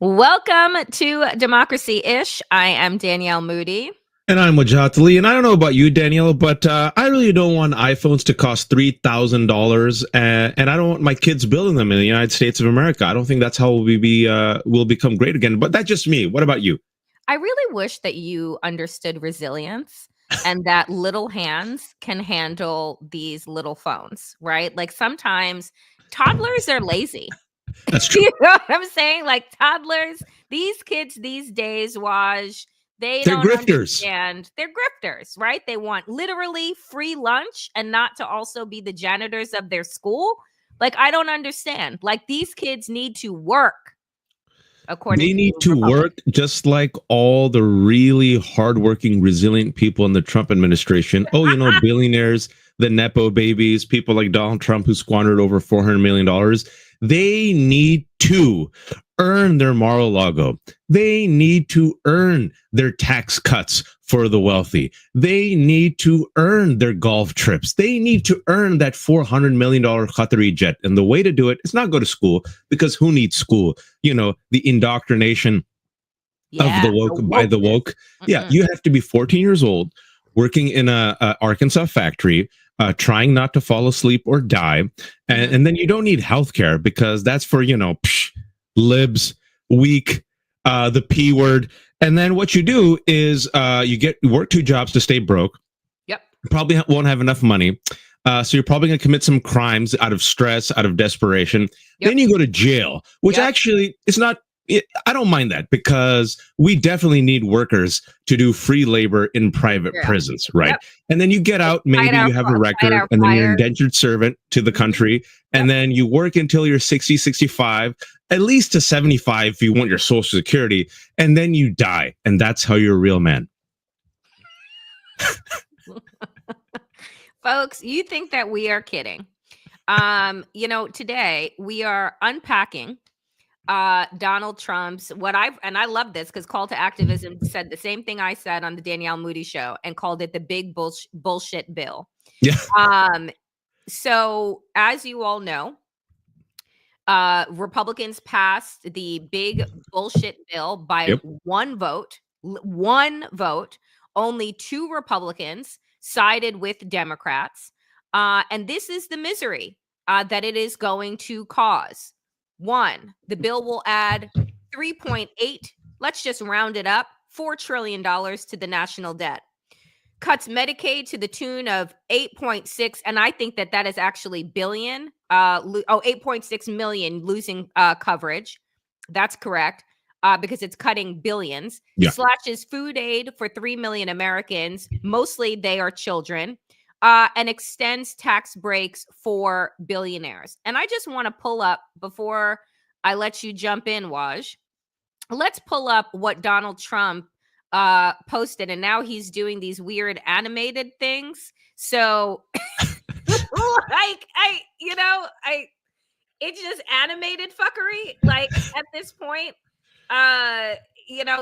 Welcome to Democracy-ish. I am Danielle Moodie. And I'm Wajahat. And I don't know about you, Danielle, but I really don't want iPhones to cost $3,000, and I don't want my kids building them in the United States of America. I don't think that's how we'll become great again. But that's just me. What about you? I really wish that you understood resilience and that little hands can handle these little phones, right? Like sometimes toddlers are lazy. That's true. You know what I'm saying? Like toddlers, these kids these days, Waj, they're don't grifters. Understand. They're grifters, right? They want literally free lunch and not to also be the janitors of their school. Like, I don't understand. Like, these kids need to work. They need to work just like all the really hardworking, resilient people in the Trump administration. Oh, billionaires, the Nepo babies, people like Donald Trump who squandered over $400 million. They need to earn their Mar-a-Lago. They need to earn their tax cuts for the wealthy. They need to earn their golf trips. They need to earn that $400 million Qatari jet. And the way to do it is not go to school, because who needs school? The indoctrination of the woke by the woke. Mm-hmm. Yeah, you have to be 14 years old, working in a Arkansas factory, trying not to fall asleep or die. And then you don't need healthcare because that's for, libs, weak, the P word. And then what you do is you work two jobs to stay broke. Yep. You probably won't have enough money. So you're probably going to commit some crimes out of stress, out of desperation. Yep. Then you go to jail, which actually is not. I don't mind that, because we definitely need workers to do free labor in private prisons, right? Yep. And then you get out, maybe you have a record, and then you're an indentured servant to the country, and then you work until you're 60, 65, at least to 75 if you want your Social Security, and then you die, and that's how you're a real man. Folks, you think that we are kidding. Today we are unpacking Donald Trump's I love this because Call to Activism said the same thing I said on the Danielle Moodie show and called it the big bullshit bill. Yeah. So as you all know, Republicans passed the big bullshit bill by one vote. Only two Republicans sided with Democrats. And this is the misery that it is going to cause. One, the bill will add 3.8, let's just round it up, $4 trillion to the national debt. Cuts Medicaid to the tune of 8.6, and I think that is actually billion, 8.6 million losing coverage. That's correct, because it's cutting billions. Yeah. Slashes food aid for 3 million Americans, mostly they are children. And extends tax breaks for billionaires. And I just want to pull up, before I let you jump in, Waj, let's pull up what Donald Trump posted. And now he's doing these weird animated things. So it's just animated fuckery. Like at this point,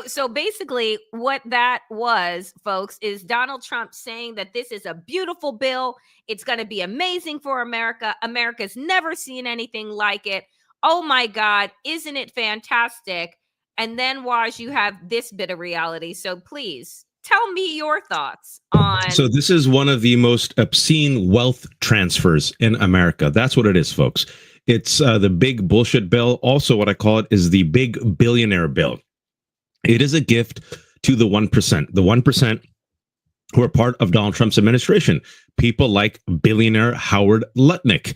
so basically what that was, folks, is Donald Trump saying that this is a beautiful bill. It's going to be amazing for America. America's never seen anything like it. Oh my God, isn't it fantastic? And then, Waj, you have this bit of reality. So please tell me your thoughts on. So this is one of the most obscene wealth transfers in America. That's what it is, folks. It's the big bullshit bill. Also, what I call it is the big billionaire bill. It is a gift to the 1%. The 1% who are part of Donald Trump's administration. People like billionaire Howard Lutnick,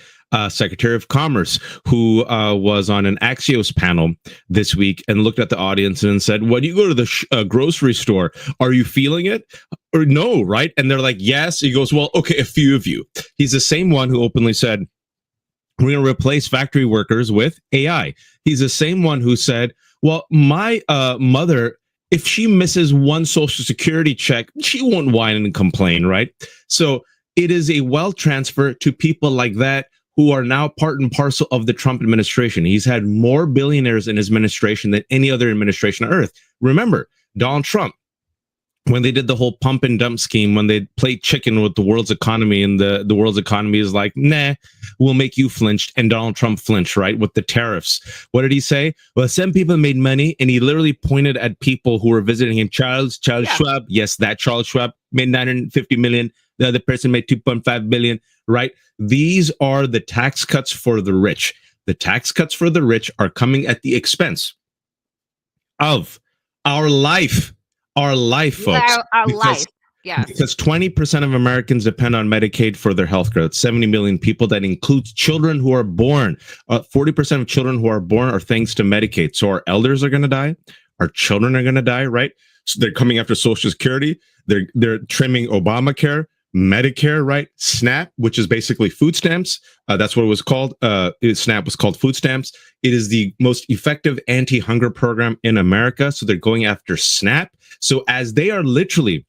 Secretary of Commerce, who was on an Axios panel this week and looked at the audience and said, when you go to the grocery store, are you feeling it? Or no, right? And they're like, yes. He goes, well, okay, a few of you. He's the same one who openly said, we're going to replace factory workers with AI. He's the same one who said, well, my mother, if she misses one Social Security check, she won't whine and complain, right? So it is a wealth transfer to people like that who are now part and parcel of the Trump administration. He's had more billionaires in his administration than any other administration on earth. Remember, Donald Trump when they did the whole pump and dump scheme, when they played chicken with the world's economy, and the world's economy is like, nah, we'll make you flinch. And Donald Trump flinched, right? With the tariffs. What did he say? Well, some people made money, and he literally pointed at people who were visiting him. Charles Schwab. Yes, that Charles Schwab made 950 million. The other person made 2.5 billion, right? These are the tax cuts for the rich. The tax cuts for the rich are coming at the expense of our life, folks. Our life. Yeah. Because 20% of Americans depend on Medicaid for their health care. That's 70 million people. That includes children who are born. 40% of children who are born are thanks to Medicaid. So our elders are going to die. Our children are going to die, right? So they're coming after Social Security. They're trimming Obamacare, Medicare, right? SNAP, which is basically food stamps. That's what it was called. SNAP was called food stamps. It is the most effective anti-hunger program in America. So they're going after SNAP. So as they are literally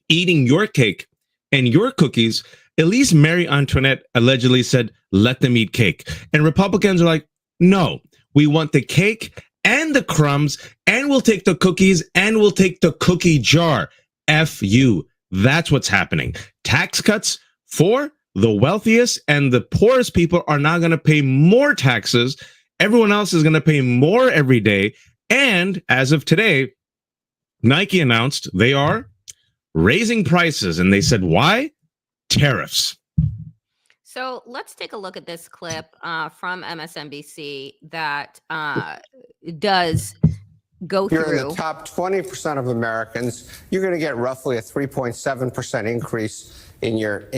eating your cake and your cookies, at least Marie Antoinette allegedly said, let them eat cake. And Republicans are like, no, we want the cake and the crumbs, and we'll take the cookies, and we'll take the cookie jar. F you. That's what's happening. Tax cuts for the wealthiest, and the poorest people are now going to pay more taxes. Everyone else is going to pay more every day. And as of today, Nike announced they are raising prices, and they said, why? Tariffs. So let's take a look at this clip from MSNBC that does go through. You're in the top 20% of Americans, you're going to get roughly a 3.7% increase in your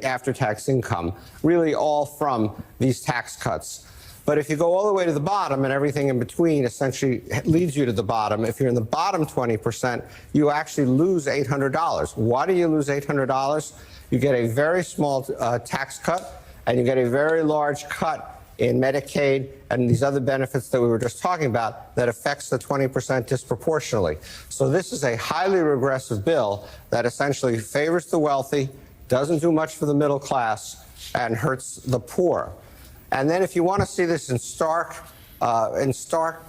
after-tax income, really all from these tax cuts. But if you go all the way to the bottom, and everything in between essentially leads you to the bottom, if you're in the bottom 20%, you actually lose $800. Why do you lose $800? You get a very small tax cut, and you get a very large cut in Medicaid and these other benefits that we were just talking about that affects the 20% disproportionately. So this is a highly regressive bill that essentially favors the wealthy, doesn't do much for the middle class, and hurts the poor. And then if you want to see this in stark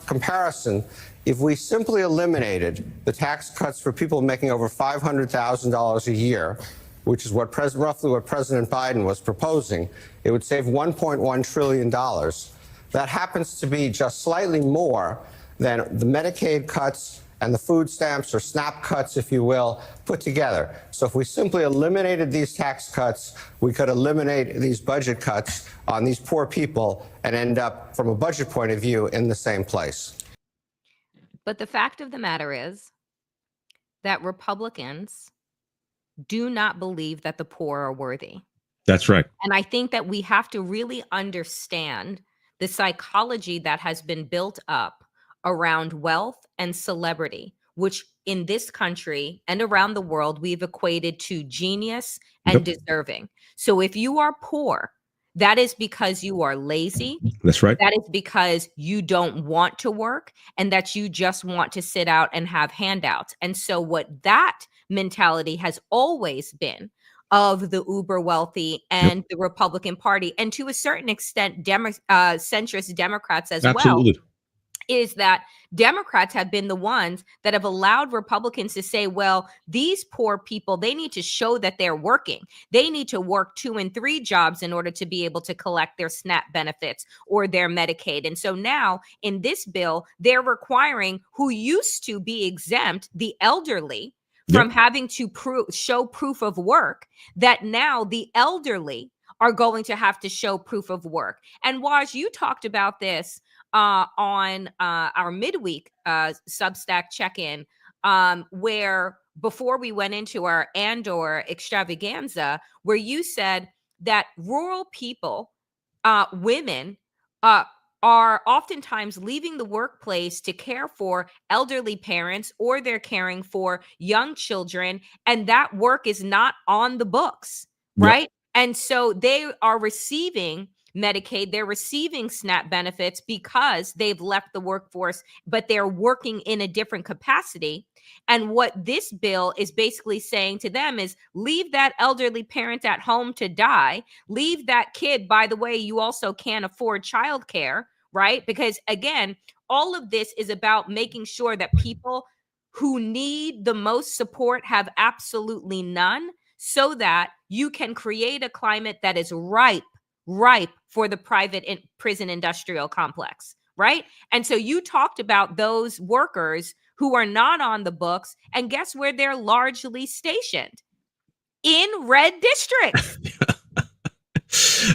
comparison, if we simply eliminated the tax cuts for people making over $500,000 a year, which is roughly what President Biden was proposing, it would save $1.1 trillion. That happens to be just slightly more than the Medicaid cuts and the food stamps, or SNAP cuts, if you will, put together. So if we simply eliminated these tax cuts, we could eliminate these budget cuts on these poor people and end up, from a budget point of view, in the same place. But the fact of the matter is that Republicans do not believe that the poor are worthy. That's right. And I think that we have to really understand the psychology that has been built up around wealth and celebrity, which in this country and around the world, we've equated to genius and deserving. So if you are poor, that is because you are lazy. That's right. That is because you don't want to work, and that you just want to sit out and have handouts. And so what that mentality has always been of the uber wealthy and the Republican Party, and to a certain extent, centrist Democrats as well, is that Democrats have been the ones that have allowed Republicans to say, well, these poor people, they need to show that they're working. They need to work 2 and 3 jobs in order to be able to collect their SNAP benefits or their Medicaid. And so now in this bill, they're requiring who used to be exempt, the elderly, from having to show proof of work, that now the elderly are going to have to show proof of work. And Waj, you talked about this on our midweek Substack check-in, where before we went into our Andor extravaganza, where you said that rural people, women, are oftentimes leaving the workplace to care for elderly parents, or they're caring for young children, and that work is not on the books, right? And so they are receiving Medicaid, they're receiving SNAP benefits because they've left the workforce, but they're working in a different capacity. And what this bill is basically saying to them is, leave that elderly parent at home to die. Leave that kid. By the way, you also can't afford childcare, right? Because again, all of this is about making sure that people who need the most support have absolutely none, so that you can create a climate that is ripe for the private prison industrial complex, right? And so you talked about those workers who are not on the books, and guess where they're largely stationed? In red districts.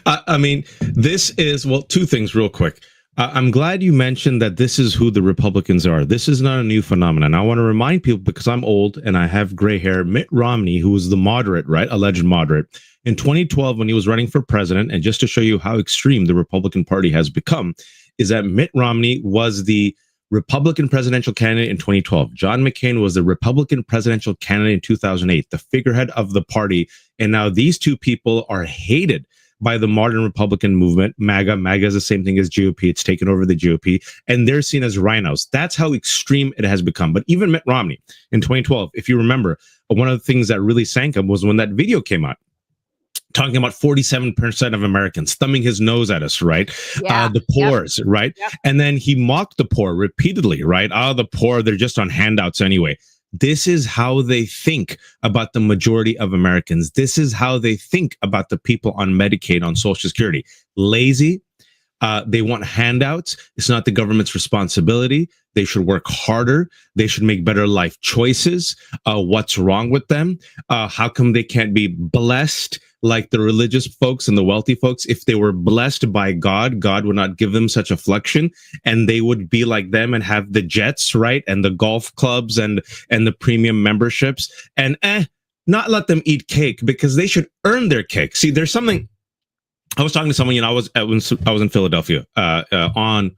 I mean, this is, well, two things real quick. I'm glad you mentioned that this is who the Republicans are. This is not a new phenomenon. I want to remind people, because I'm old and I have gray hair, Mitt Romney, who was the moderate, right, alleged moderate, in 2012 when he was running for president, and just to show you how extreme the Republican Party has become, is that Mitt Romney was the Republican presidential candidate in 2012. John McCain was the Republican presidential candidate in 2008, the figurehead of the party. And now these two people are hated by the modern Republican movement. MAGA is the same thing as GOP. It's taken over the GOP, and they're seen as rhinos. That's how extreme it has become. But even Mitt Romney in 2012, if you remember, one of the things that really sank him was when that video came out, talking about 47% of Americans, thumbing his nose at us, right? Yeah. The poors, right? Yep. And then he mocked the poor repeatedly, right? The poor, they're just on handouts anyway. This is how they think about the majority of Americans. This is how they think about the people on Medicaid, on Social Security. Lazy. They want handouts. It's not the government's responsibility. They should work harder. They should make better life choices. What's wrong with them? How come they can't be blessed like the religious folks and the wealthy folks? If they were blessed by God, God would not give them such affliction, and they would be like them and have the jets, right? And the golf clubs and the premium memberships, and not let them eat cake, because they should earn their cake. See, there's something. I was talking to someone, I was in Philadelphia on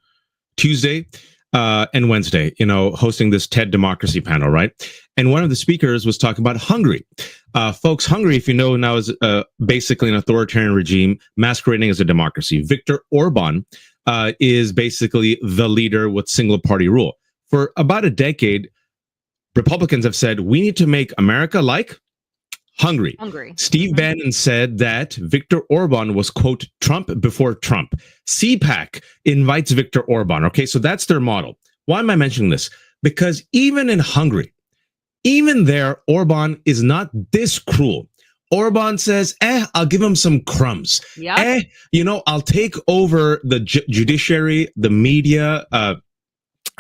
Tuesday and Wednesday, hosting this TED Democracy panel, right? And one of the speakers was talking about Hungary. Folks, Hungary, if you know, now is basically an authoritarian regime masquerading as a democracy. Viktor Orban is basically the leader with single party rule. For about a decade, Republicans have said, we need to make America like Hungary. Steve Bannon said that Viktor Orban was, quote, Trump before Trump. CPAC invites Viktor Orban. Okay, so that's their model. Why am I mentioning this? Because even in Hungary, even there, Orban is not this cruel. Orban says, I'll give him some crumbs. Yep. I'll take over the judiciary, the media,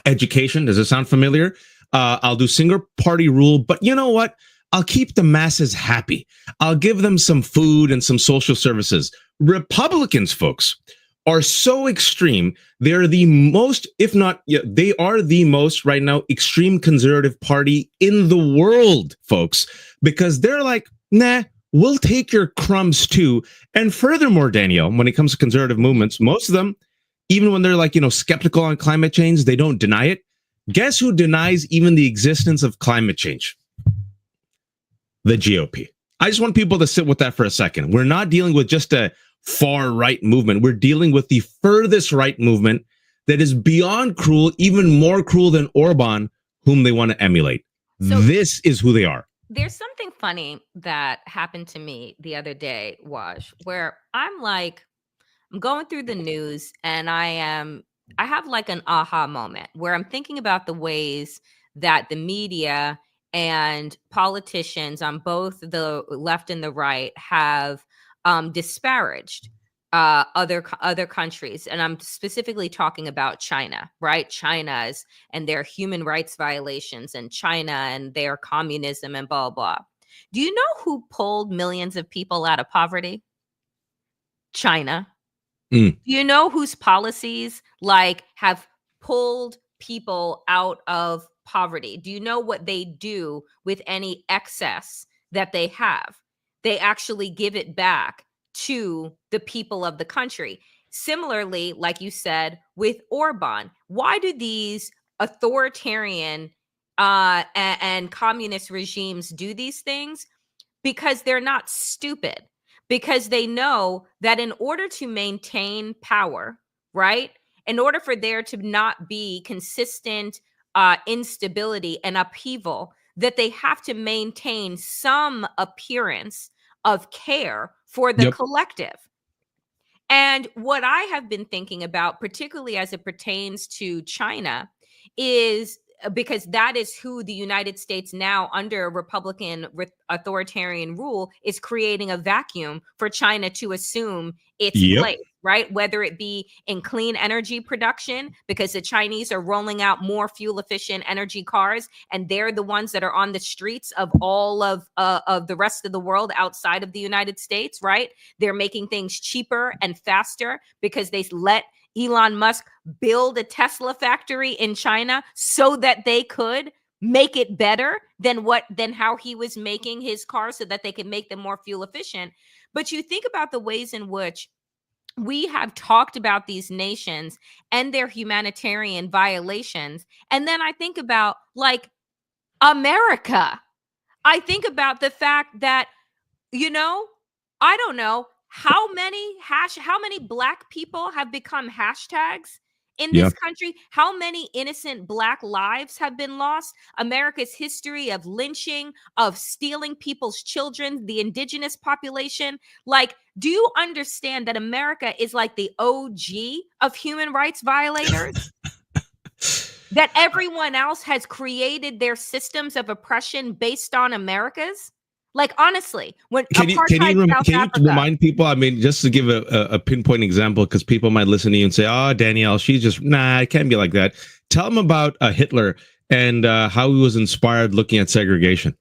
education. Does it sound familiar? I'll do single party rule. But you know what? I'll keep the masses happy. I'll give them some food and some social services. Republicans, folks, are so extreme. They're the most, if not, they are the most right now extreme conservative party in the world, folks, because they're like, nah, we'll take your crumbs too. And furthermore, Danielle, when it comes to conservative movements, most of them, even when they're like, skeptical on climate change, they don't deny it. Guess who denies even the existence of climate change? The GOP. I just want people to sit with that for a second. We're not dealing with just a far right movement. We're dealing with the furthest right movement that is beyond cruel, even more cruel than Orban, whom they want to emulate. So this is who they are. There's something funny that happened to me the other day, Waj, where I'm going through the news, and I have like an aha moment where I'm thinking about the ways that the media and politicians on both the left and the right have disparaged other countries. And I'm specifically talking about China, right? China's and their human rights violations, and China and their communism and blah, blah. Do you know who pulled millions of people out of poverty? China. Do you know whose policies have pulled people out of poverty? Do you know what they do with any excess that they have? They actually give it back to the people of the country. Similarly, like you said, with Orban, why do these authoritarian and communist regimes do these things? Because they're not stupid. Because they know that in order to maintain power, right? In order for there to not be consistent instability and upheaval, that they have to maintain some appearance of care for the collective. And what I have been thinking about, particularly as it pertains to China, is because that is who the United States now under Republican authoritarian rule is creating a vacuum for China to assume its place, right? Whether it be in clean energy production, because the Chinese are rolling out more fuel efficient energy cars, and they're the ones that are on the streets of all of the rest of the world outside of the United States, right? They're making things cheaper and faster because they let Elon Musk build a Tesla factory in China so that they could make it better than how he was making his cars, so that they could make them more fuel efficient. But you think about the ways in which we have talked about these nations and their humanitarian violations. And then I think about like America. I think about the fact that, I don't know how many black people have become hashtags in this country, how many innocent black lives have been lost, America's history of lynching, of stealing people's children, the indigenous population. Like, do you understand that America is like the OG of human rights violators? That everyone else has created their systems of oppression based on America's? Like, honestly, when can you remind people? I mean, just to give a pinpoint example, because people might listen to you and say, "Oh, Danielle, she's just it can't be like that." Tell them about Hitler and how he was inspired looking at segregation.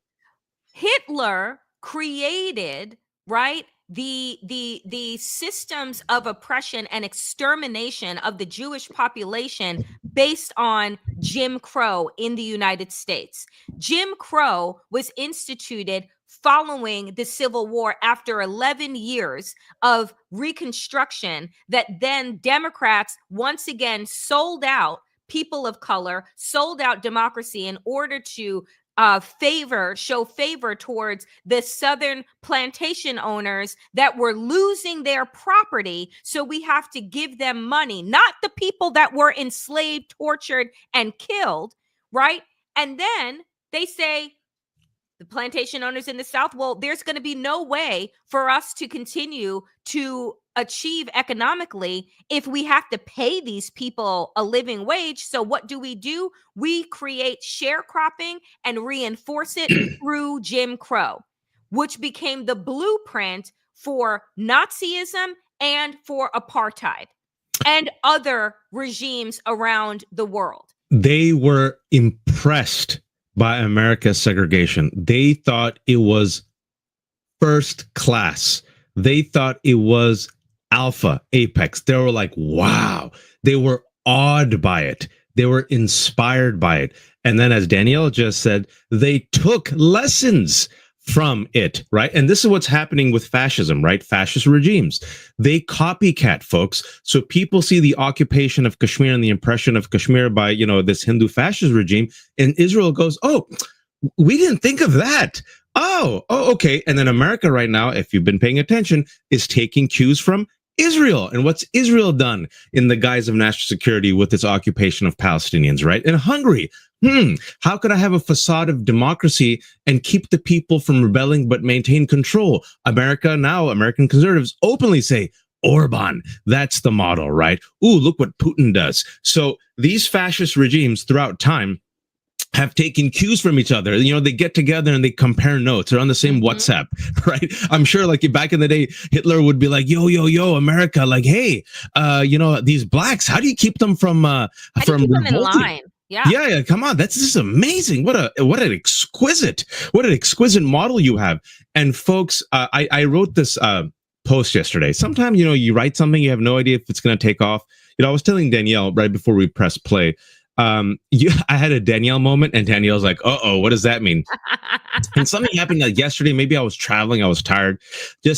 Hitler created, right, the systems of oppression and extermination of the Jewish population based on Jim Crow in the United States. Jim Crow was instituted following the Civil War after 11 years of Reconstruction, that then Democrats once again sold out people of color, sold out democracy in order to show favor towards the Southern plantation owners that were losing their property. So we have to give them money, not the people that were enslaved, tortured, and killed, right? And then they say, the plantation owners in the South, well, there's going to be no way for us to continue to achieve economically if we have to pay these people a living wage. So what do? We create sharecropping and reinforce it through Jim Crow, which became the blueprint for Nazism and for apartheid and other regimes around the world. They were impressed by America's segregation. They thought it was first class. They thought it was alpha, apex. They were like, wow. They were awed by it. They were inspired by it. And then, as Danielle just said, they took lessons from it, right? And this is what's happening with fascism, right? Fascist regimes. They copycat, folks. So people see the occupation of Kashmir and the impression of Kashmir by, this Hindu fascist regime, and Israel goes, oh, we didn't think of that. Oh, okay. And then America right now, if you've been paying attention, is taking cues from Israel. And what's Israel done in the guise of national security with its occupation of Palestinians, right? In Hungary, how could I have a facade of democracy and keep the people from rebelling but maintain control? America now, American conservatives openly say, Orban, that's the model, right? Ooh, look what Putin does. So these fascist regimes throughout time have taken cues from each other. They get together and they compare notes. They're on the same WhatsApp, right? I'm sure like back in the day, Hitler would be like, yo, America, like, hey, these blacks, how do you keep them from keep them in line? Yeah. Come on. This is amazing. What an exquisite model you have. And folks, I wrote this post yesterday. Sometimes, you write something, you have no idea if it's going to take off. I was telling Danielle right before we press play, I had a Danielle moment, and Danielle's like, what does that mean? And something happened like yesterday. Maybe I was traveling. I was tired. I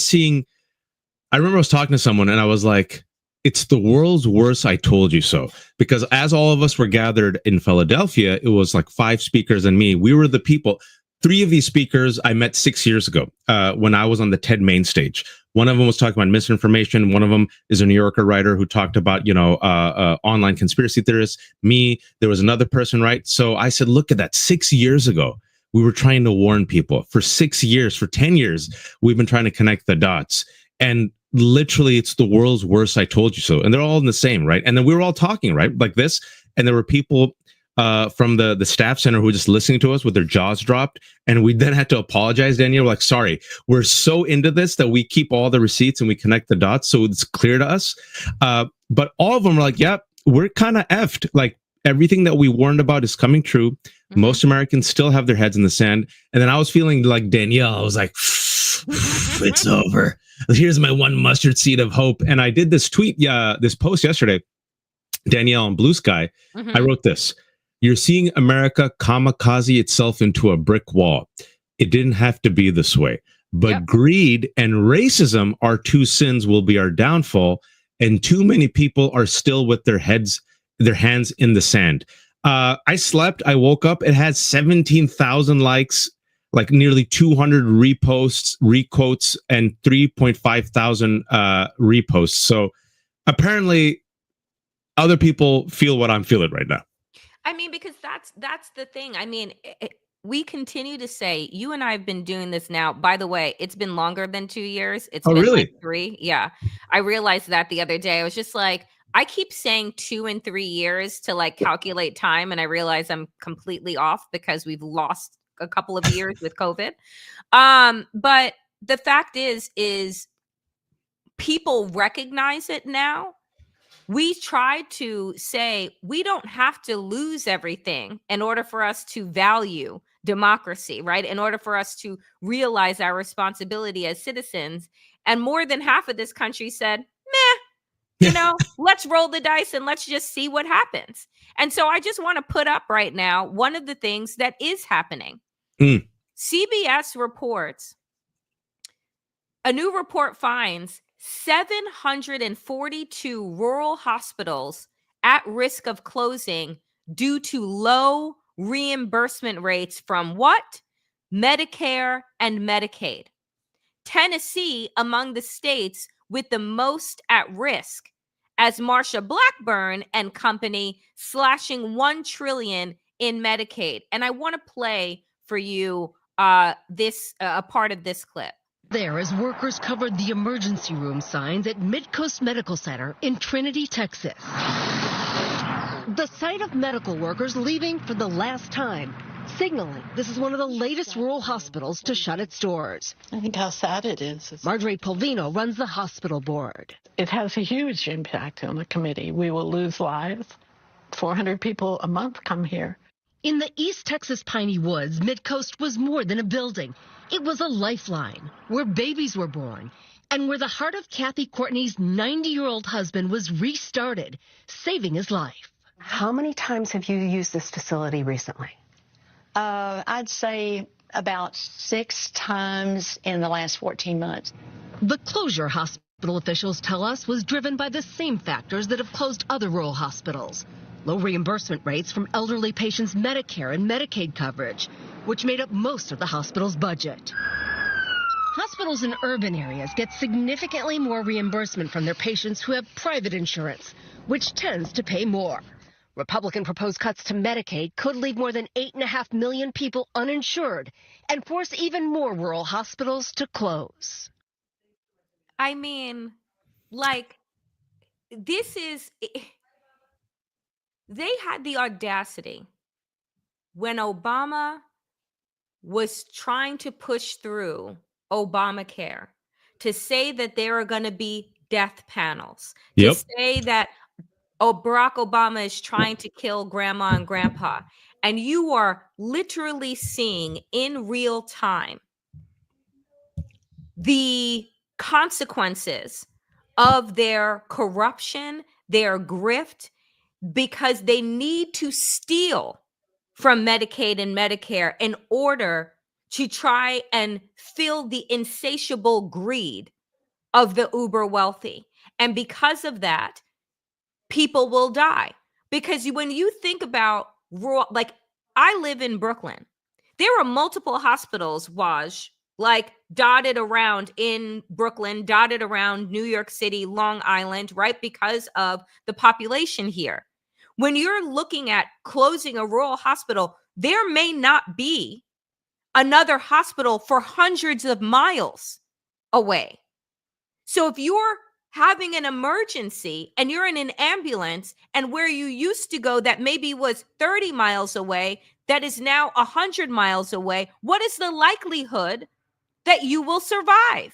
remember I was talking to someone and I was like, it's the world's worst I told you so. Because as all of us were gathered in Philadelphia, it was like 5 speakers and me. We were the people. 3 of these speakers I met 6 years ago when I was on the TED main stage. One of them was talking about misinformation. One of them is a New Yorker writer who talked about, online conspiracy theorists. Me, there was another person, right? So I said, look at that. 6 years ago, we were trying to warn people. For 6 years, for 10 years, we've been trying to connect the dots. And literally, it's the world's worst I told you so. And they're all in the same, right? And then we were all talking, right? Like this. And there were people from the staff center who were just listening to us with their jaws dropped, and we then had to apologize. Danielle, we're like, sorry, we're so into this that we keep all the receipts and we connect the dots so it's clear to us. But all of them are like, yep, we're kind of effed. Like everything that we warned about is coming true. Most Americans still have their heads in the sand. And then I was feeling like Danielle. I was like, it's over. Here's my one mustard seed of hope. And I did this this post yesterday, Danielle on Blue Sky. I wrote this. You're seeing America kamikaze itself into a brick wall. It didn't have to be this way. But greed and racism, our two sins, will be our downfall. And too many people are still with their hands in the sand. I slept. I woke up. It had 17,000 likes, like nearly 200 reposts, requotes, and 3.5 thousand reposts. So apparently other people feel what I'm feeling right now. I mean, because that's the thing. I mean, we continue to say, you and I have been doing this now. By the way, it's been longer than 2 years. It's been really? like 3. Yeah. I realized that the other day. I was just like, I keep saying 2 and 3 years to like calculate time. And I realize I'm completely off because we've lost a couple of years with COVID. But the fact is people recognize it now. We try to say we don't have to lose everything in order for us to value democracy, right? In order for us to realize our responsibility as citizens. And more than half of this country said, meh, let's roll the dice and let's just see what happens. And so I just want to put up right now one of the things that is happening. CBS reports, a new report finds 742 rural hospitals at risk of closing due to low reimbursement rates from what? Medicare and Medicaid. Tennessee among the states with the most at risk, as Marsha Blackburn and company slashing $1 trillion in Medicaid. And I want to play for you a part of this clip. There, as workers covered the emergency room signs at Midcoast Medical Center in Trinity, Texas. The sight of medical workers leaving for the last time, signaling this is one of the latest rural hospitals to shut its doors. I think how sad it is. Marjorie Polvino runs the hospital board. It has a huge impact on the committee. We will lose lives. 400 people a month come here. In the East Texas Piney Woods, Midcoast was more than a building. It was a lifeline where babies were born and where the heart of Kathy Courtney's 90-year-old husband was restarted, saving his life. How many times have you used this facility recently? I'd say about 6 times in the last 14 months. The closure, hospital officials tell us, was driven by the same factors that have closed other rural hospitals. Low reimbursement rates from elderly patients' Medicare and Medicaid coverage, which made up most of the hospital's budget. Hospitals in urban areas get significantly more reimbursement from their patients who have private insurance, which tends to pay more. Republican proposed cuts to Medicaid could leave more than 8.5 million people uninsured and force even more rural hospitals to close. I mean, like, this is... They had the audacity when Obama was trying to push through Obamacare to say that there are going to be death panels, to say that Barack Obama is trying to kill grandma and grandpa. And you are literally seeing in real time the consequences of their corruption, their grift, because they need to steal from Medicaid and Medicare in order to try and fill the insatiable greed of the uber wealthy. And because of that, people will die. Because when you think about rural, like, I live in Brooklyn. There are multiple hospitals, Waj, like dotted around in Brooklyn, dotted around New York City, Long Island, right? Because of the population here. When you're looking at closing a rural hospital, there may not be another hospital for hundreds of miles away. So if you're having an emergency and you're in an ambulance, and where you used to go that maybe was 30 miles away, that is now 100 miles away, what is the likelihood that you will survive?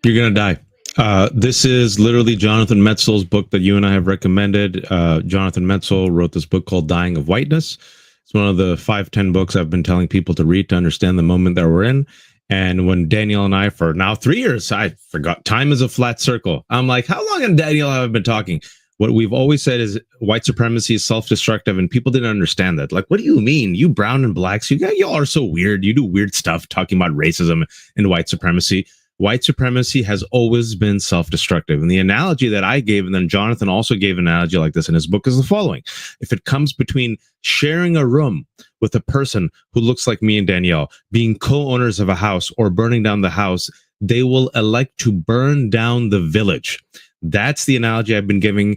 You're going to die. This is literally Jonathan Metzl's book that you and I have recommended. Jonathan Metzl wrote this book called Dying of Whiteness. It's one of the 5-10 books I've been telling people to read to understand the moment that we're in. And when Danielle and I, for now 3 years, I forgot, time is a flat circle. I'm like, how long have Danielle and I been talking? What we've always said is white supremacy is self-destructive, and people didn't understand that. Like, what do you mean? You brown and blacks, y'all are so weird. You do weird stuff talking about racism and white supremacy. White supremacy has always been self-destructive. And the analogy that I gave, and then Jonathan also gave an analogy like this in his book, is the following. If it comes between sharing a room with a person who looks like me and Danielle, being co-owners of a house, or burning down the house, they will elect to burn down the village. That's the analogy I've been giving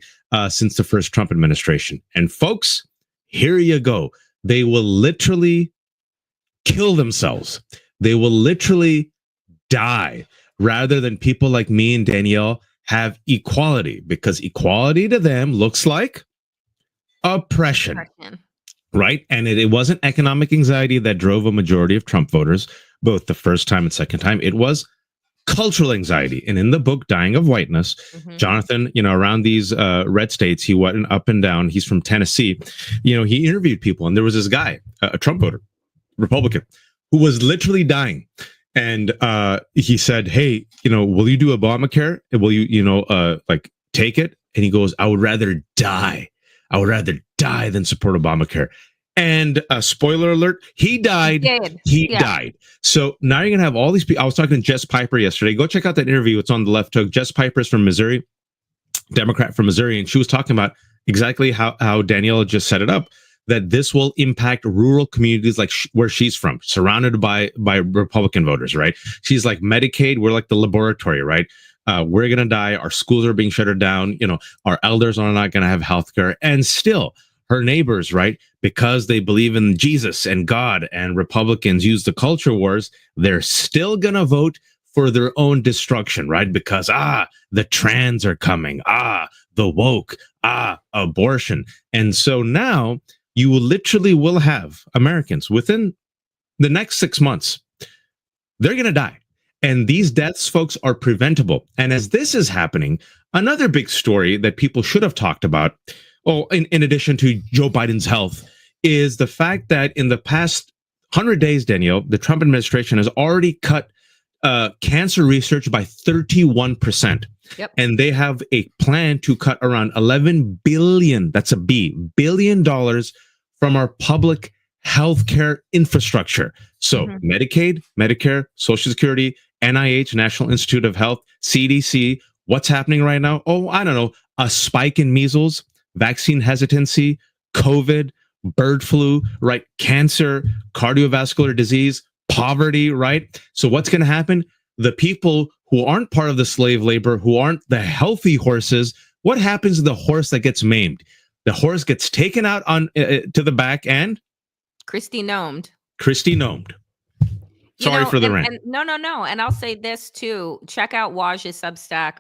since the first Trump administration. And folks, here you go. They will literally kill themselves. They will literally die rather than people like me and Danielle have equality, because equality to them looks like oppression. Right? And it wasn't economic anxiety that drove a majority of Trump voters, both the first time and second time. It was cultural anxiety. And in the book, Dying of Whiteness, Jonathan, around these red states, he went up and down. He's from Tennessee. He interviewed people, and there was this guy, a Trump voter, Republican, who was literally dying. And he said, hey, will you do Obamacare? Will you, take it? And he goes, I would rather die. I would rather die than support Obamacare. And spoiler alert, he died. He died. So now you're going to have all these people. I was talking to Jess Piper yesterday. Go check out that interview. It's on the left hook. Jess Piper's from Missouri, Democrat from Missouri. And she was talking about exactly how Danielle just set it up, that this will impact rural communities like where she's from, surrounded by Republican voters, right? She's like, Medicaid, we're like the laboratory, right? We're going to die. Our schools are being shuttered down. Our elders are not going to have healthcare. And still, her neighbors, right, because they believe in Jesus and God, and Republicans use the culture wars, they're still going to vote for their own destruction, right? Because, the trans are coming. The woke. Abortion. And so now you will have Americans within the next 6 months. They're going to die. And these deaths, folks, are preventable. And as this is happening, another big story that people should have talked about, in addition to Joe Biden's health, is the fact that in the past 100 days, Danielle, the Trump administration has already cut cancer research by 31%. Yep. And they have a plan to cut around $11 billion, that's a B, billion dollars from our public healthcare infrastructure. So Medicaid, Medicare, Social Security, NIH, National Institute of Health, CDC. What's happening right now? I don't know. A spike in measles, vaccine hesitancy, COVID, bird flu, right? Cancer, cardiovascular disease, poverty, right? So what's going to happen? The people who aren't part of the slave labor, who aren't the healthy horses, what happens to the horse that gets maimed? The horse gets taken out on to the back, and Christy nomed. Sorry for the rant. No. And I'll say this too. Check out Waj's Substack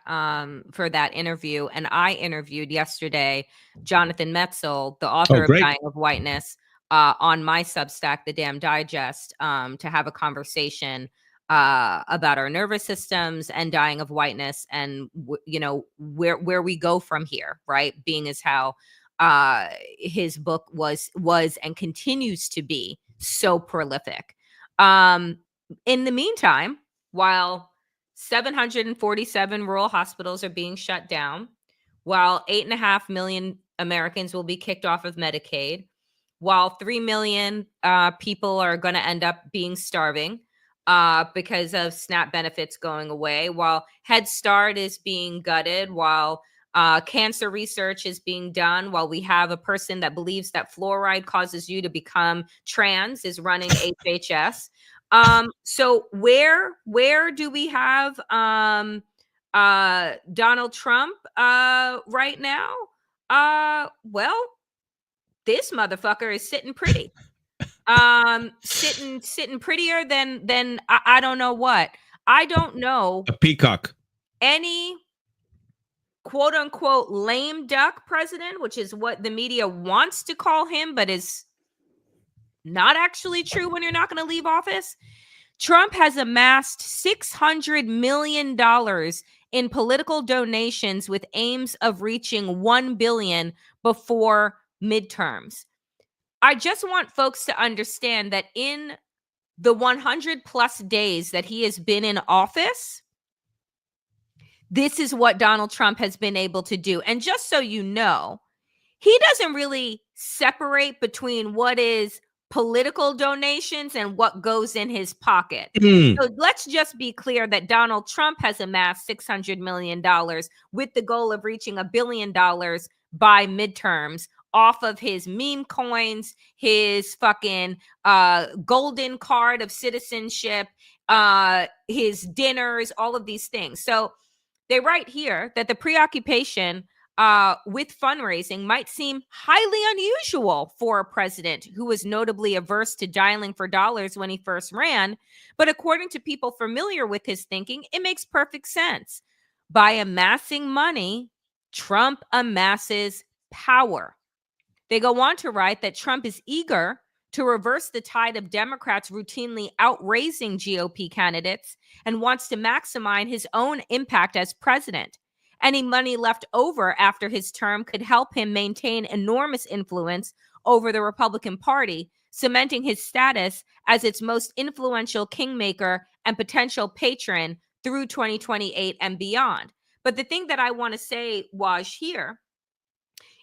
for that interview. And I interviewed yesterday Jonathan Metzl, the author of Dying of Whiteness, on my Substack, The Damn Digest, to have a conversation about our nervous systems and dying of whiteness, and where we go from here, right? Being as how his book was and continues to be so prolific. In the meantime, while 747 rural hospitals are being shut down, while 8.5 million Americans will be kicked off of Medicaid, while 3 million people are going to end up being starving because of SNAP benefits going away, while Head Start is being gutted, while cancer research is being done, while we have a person that believes that fluoride causes you to become trans is running HHS. So where do we have Donald Trump right now? Well, this motherfucker is sitting pretty. Sitting prettier than I don't know what. I don't know a peacock. Any quote unquote lame duck president, which is what the media wants to call him, but is not actually true when you're not going to leave office. Trump has amassed $600 million in political donations with aims of reaching $1 billion before midterms. I just want folks to understand that in the 100 plus days that he has been in office, this is what Donald Trump has been able to do. And just so you know, he doesn't really separate between what is political donations and what goes in his pocket. So let's just be clear that Donald Trump has amassed $600 million with the goal of reaching $1 billion by midterms off of his meme coins, his fucking golden card of citizenship, his dinners, all of these things. So they write here that the preoccupation with fundraising might seem highly unusual for a president who was notably averse to dialing for dollars when he first ran. But according to people familiar with his thinking, it makes perfect sense. By amassing money, Trump amasses power. They go on to write that Trump is eager to reverse the tide of Democrats routinely outraising GOP candidates and wants to maximize his own impact as president. Any money left over after his term could help him maintain enormous influence over the Republican Party, cementing his status as its most influential kingmaker and potential patron through 2028 and beyond. But the thing that I want to say, Waj, here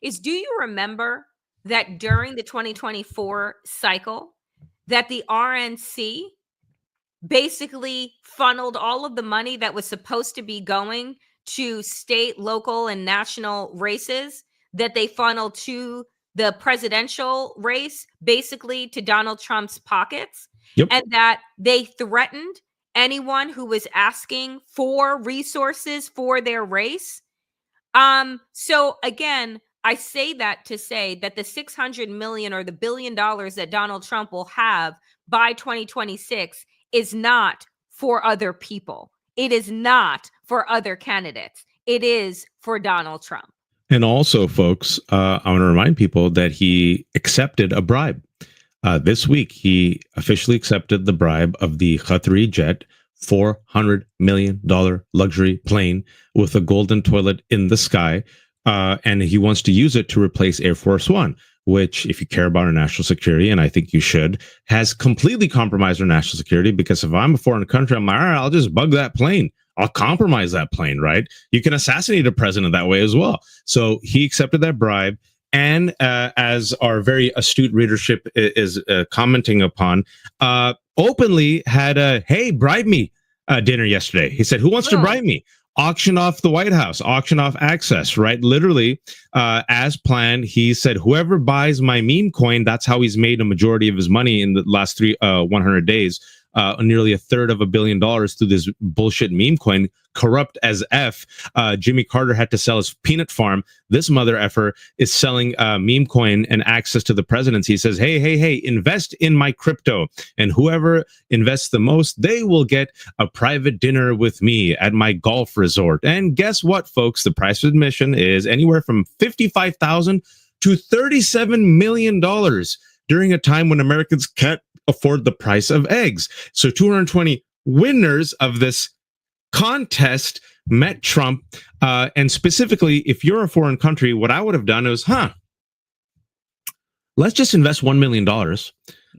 is, do you remember that during the 2024 cycle that the RNC basically funneled all of the money that was supposed to be going to state, local, and national races, that they funneled to the presidential race, basically to Donald Trump's pockets, and that they threatened anyone who was asking for resources for their race? So again, I say that to say that the 600 million or the $1 billion that Donald Trump will have by 2026 is not for other people. It is not for other candidates. It is for Donald Trump. And also, folks, I want to remind people that he accepted a bribe. This week, he officially accepted the bribe of the Qatari jet, $400 million luxury plane with a golden toilet in the sky. And he wants to use it to replace Air Force One, which, if you care about our national security, and I think you should, has completely compromised our national security. Because if I'm a foreign country, I'm like, all right, I'll just bug that plane. I'll compromise that plane, right? You can assassinate a president that way as well. So he accepted that bribe. And as our very astute readership is commenting upon, openly had a, hey, bribe me dinner yesterday. He said, who wants to bribe me? Auction off the White House, auction off access, right? Literally, as planned, he said, whoever buys my meme coin, that's how he's made a majority of his money in the last 100 days. Nearly $1/3 of $1 billion through this bullshit meme coin, corrupt as F. Jimmy Carter had to sell his peanut farm. This mother effer is selling meme coin and access to the presidency. He says, hey, invest in my crypto. And whoever invests the most, they will get a private dinner with me at my golf resort. And guess what, folks? The price of admission is anywhere from $55,000 to $37 million during a time when Americans can't afford the price of eggs. So 220 winners of this contest met Trump. And specifically, if you're a foreign country, what I would have done is, let's just invest $1 million.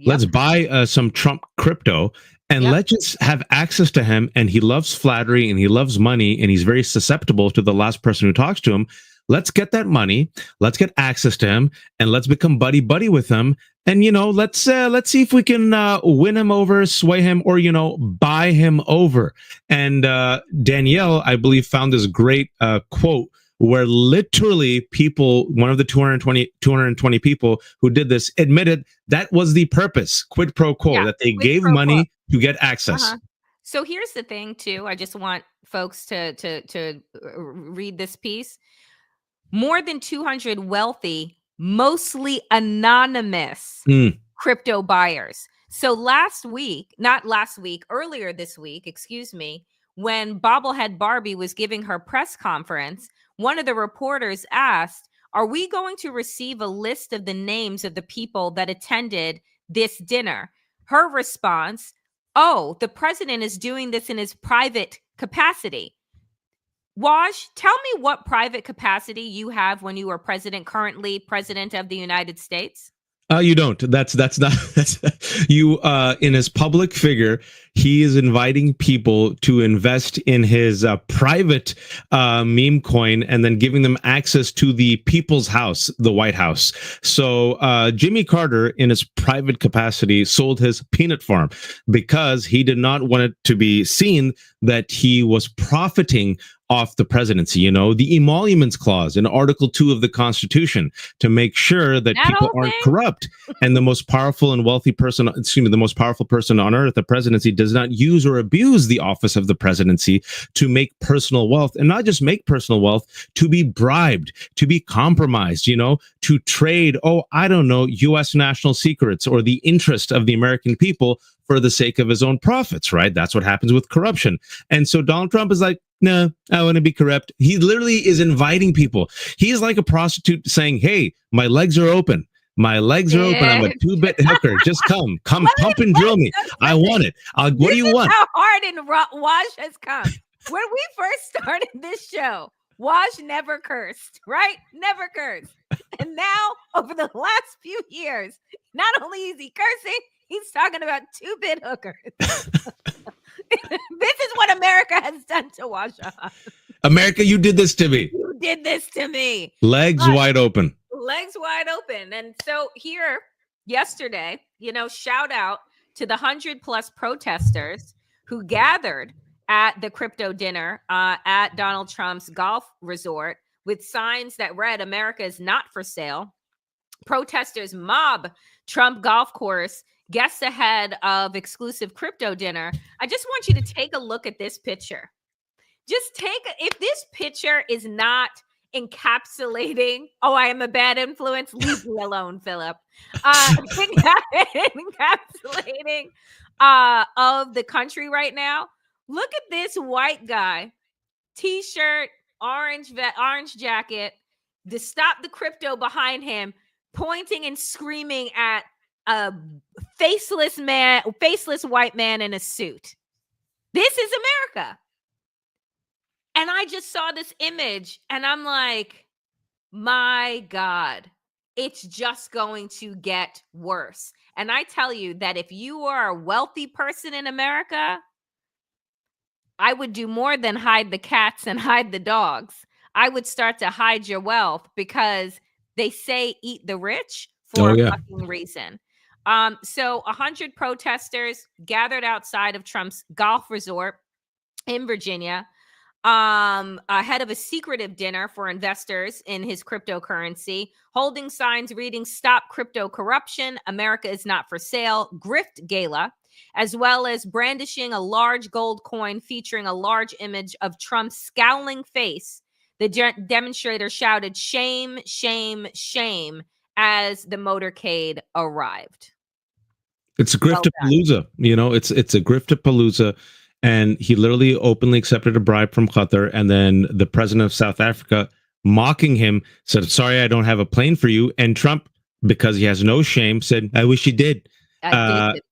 Let's buy some Trump crypto and let's just have access to him. And he loves flattery and he loves money and he's very susceptible to the last person who talks to him. Let's get that money. Let's get access to him and let's become buddy with him. And, let's see if we can win him over, sway him, or, buy him over. And Danielle, I believe, found this great quote where literally people, one of the 220 people who did this admitted that was the purpose, quid pro quo, that they gave money to get access. So here's the thing, too. I just want folks to read this piece. More than 200 wealthy, mostly anonymous crypto buyers. So earlier this week, when bobblehead Barbie was giving her press conference, one of the reporters asked, "Are we going to receive a list of the names of the people that attended this dinner?" Her response, "Oh, the president is doing this in his private capacity." Waj, tell me what private capacity you have when you are currently president of the United States. You don't. That's not. That's you. In his public figure, he is inviting people to invest in his private meme coin, and then giving them access to the people's house, the White House. So Jimmy Carter, in his private capacity, sold his peanut farm because he did not want it to be seen that he was profiting off the presidency. You know, the emoluments clause in Article 2 of the Constitution to make sure that people aren't corrupt. And the most powerful and wealthy person, the most powerful person on earth, the presidency, does not use or abuse the office of the presidency to make personal wealth, and not just make personal wealth, to be bribed, to be compromised, you know, to trade, U.S. national secrets or the interest of the American people for the sake of his own profits, right? That's what happens with corruption. And so Donald Trump is like, no, I want to be corrupt. He literally is inviting people. He's like a prostitute saying, hey, my legs are open. My legs are open. I'm a 2-bit hooker. Just come pump and drill me. I want it. What do you want? How hard and Waj has come. When we first started this show, Waj never cursed, right? Never cursed. And now, over the last few years, not only is he cursing, he's talking about 2-bit hookers. This is what America has done to Wajahat. America, you did this to me. You did this to me. Legs wide open. Legs wide open. And so here, yesterday, shout out to the 100+ protesters who gathered at the crypto dinner at Donald Trump's golf resort with signs that read, "America is not for sale." Protesters mob Trump golf course, guests ahead of exclusive crypto dinner. I just want you to take a look at this picture. If this picture is not encapsulating, I am a bad influence, leave me alone, Philip. Encapsulating of the country right now. Look at this white guy, t-shirt, orange jacket, to stop the crypto behind him, pointing and screaming at a faceless white man in a suit. This is America. And I just saw this image and I'm like, my God, it's just going to get worse. And I tell you that if you are a wealthy person in America, I would do more than hide the cats and hide the dogs. I would start to hide your wealth, because they say eat the rich for a fucking reason. So 100 protesters gathered outside of Trump's golf resort in Virginia, ahead of a secretive dinner for investors in his cryptocurrency, holding signs reading "Stop Crypto Corruption, America is not for sale, Grift Gala," as well as brandishing a large gold coin featuring a large image of Trump's scowling face. The demonstrator shouted, "Shame, shame, shame," as the motorcade arrived. It's a griftapalooza. It's a griftapalooza. And he literally openly accepted a bribe from Qatar. And then the president of South Africa, mocking him, said, "Sorry, I don't have a plane for you." And Trump, because he has no shame, said, "I wish he did."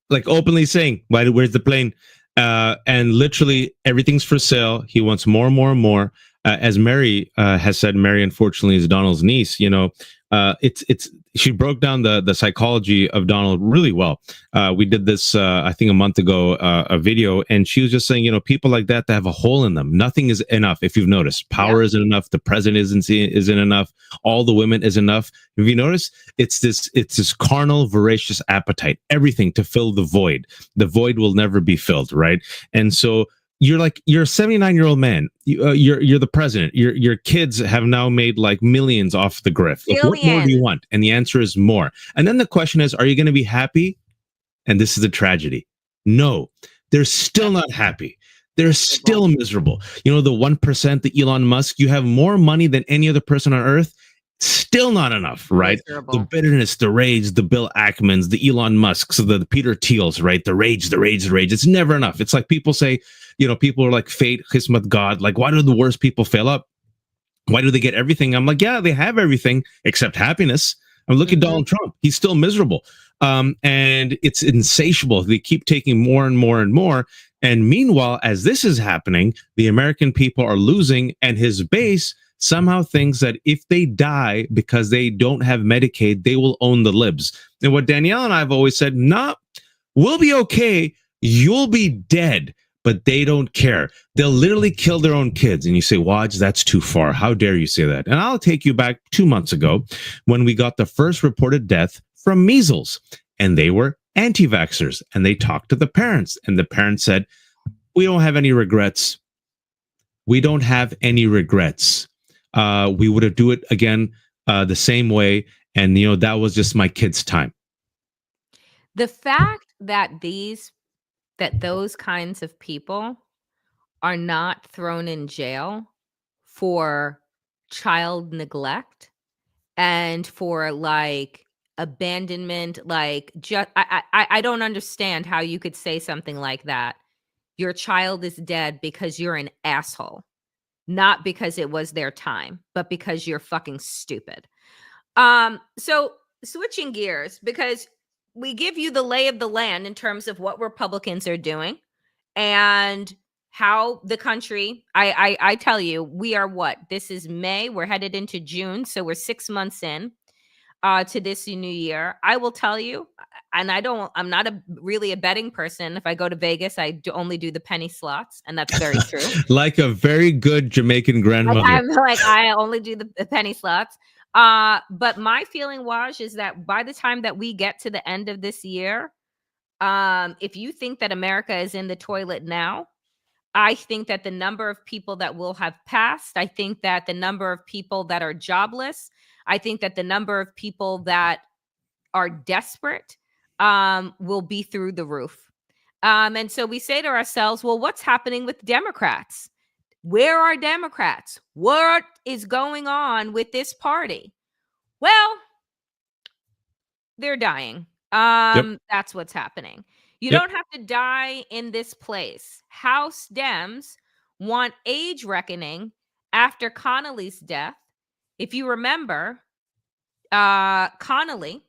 Like openly saying, "Where's the plane?" And literally everything's for sale. He wants more and more and more. As Mary has said, Mary, unfortunately, is Donald's niece. She broke down the psychology of Donald really well. We did this, I think, a month ago, a video, and she was just saying, people like that have a hole in them. Nothing is enough. If you've noticed, power isn't enough. The president isn't enough. All the women is enough. If you notice, it's this carnal, voracious appetite. Everything to fill the void. The void will never be filled, right? And so you're a 79-year-old man. You're the president. Your kids have now made like millions off the grift. Like, what more do you want? And the answer is more. And then the question is, are you going to be happy? And this is the tragedy. No, they're still not happy. They're still miserable. The 1%, the Elon Musk, you have more money than any other person on earth. still not enough, right? Miserable. The bitterness, the rage, the Bill Ackmans, the Elon Musks, the Peter Thiels, right? The rage, the rage, the rage. It's never enough. It's like people say, people are like fate, Kismet, God. Like, why do the worst people fail up? Why do they get everything? I'm like, yeah, they have everything except happiness. I mean, look at Donald Trump. He's still miserable. And it's insatiable. They keep taking more and more and more. And meanwhile, as this is happening, the American people are losing, and his base somehow thinks that if they die because they don't have Medicaid, they will own the libs. And what Danielle and I have always said, nah, we'll be okay. You'll be dead, but they don't care. They'll literally kill their own kids. And you say, Waj, that's too far. How dare you say that? And I'll take you back 2 months ago when we got the first reported death from measles, and they were anti-vaxxers, and they talked to the parents, and the parents said, we don't have any regrets. We don't have any regrets. We would have do it again the same way. And, that was just my kid's time. The fact that those kinds of people are not thrown in jail for child neglect and for like abandonment, like I don't understand how you could say something like that. Your child is dead because you're an asshole, not because it was their time, but because you're fucking stupid. So switching gears, because we give you the lay of the land in terms of what Republicans are doing and how the country, I tell you, we are what? This is May. We're headed into June. So we're 6 months in to this new year. I will tell you, and I'm not really a betting person. If I go to Vegas, I only do the penny slots, and that's very true. Like a very good Jamaican grandmother. I only do the penny slots. But my feeling, Waj, is that by the time that we get to the end of this year, if you think that America is in the toilet now, I think that the number of people that will have passed, I think that the number of people that are jobless, I think that the number of people that are desperate will be through the roof. And so we say to ourselves, well, what's happening with Democrats? Where are Democrats? What is going on with this party? Well, they're dying. That's what's happening. You don't have to die in this place. House Dems want age reckoning after Connolly's death. If you remember, Connolly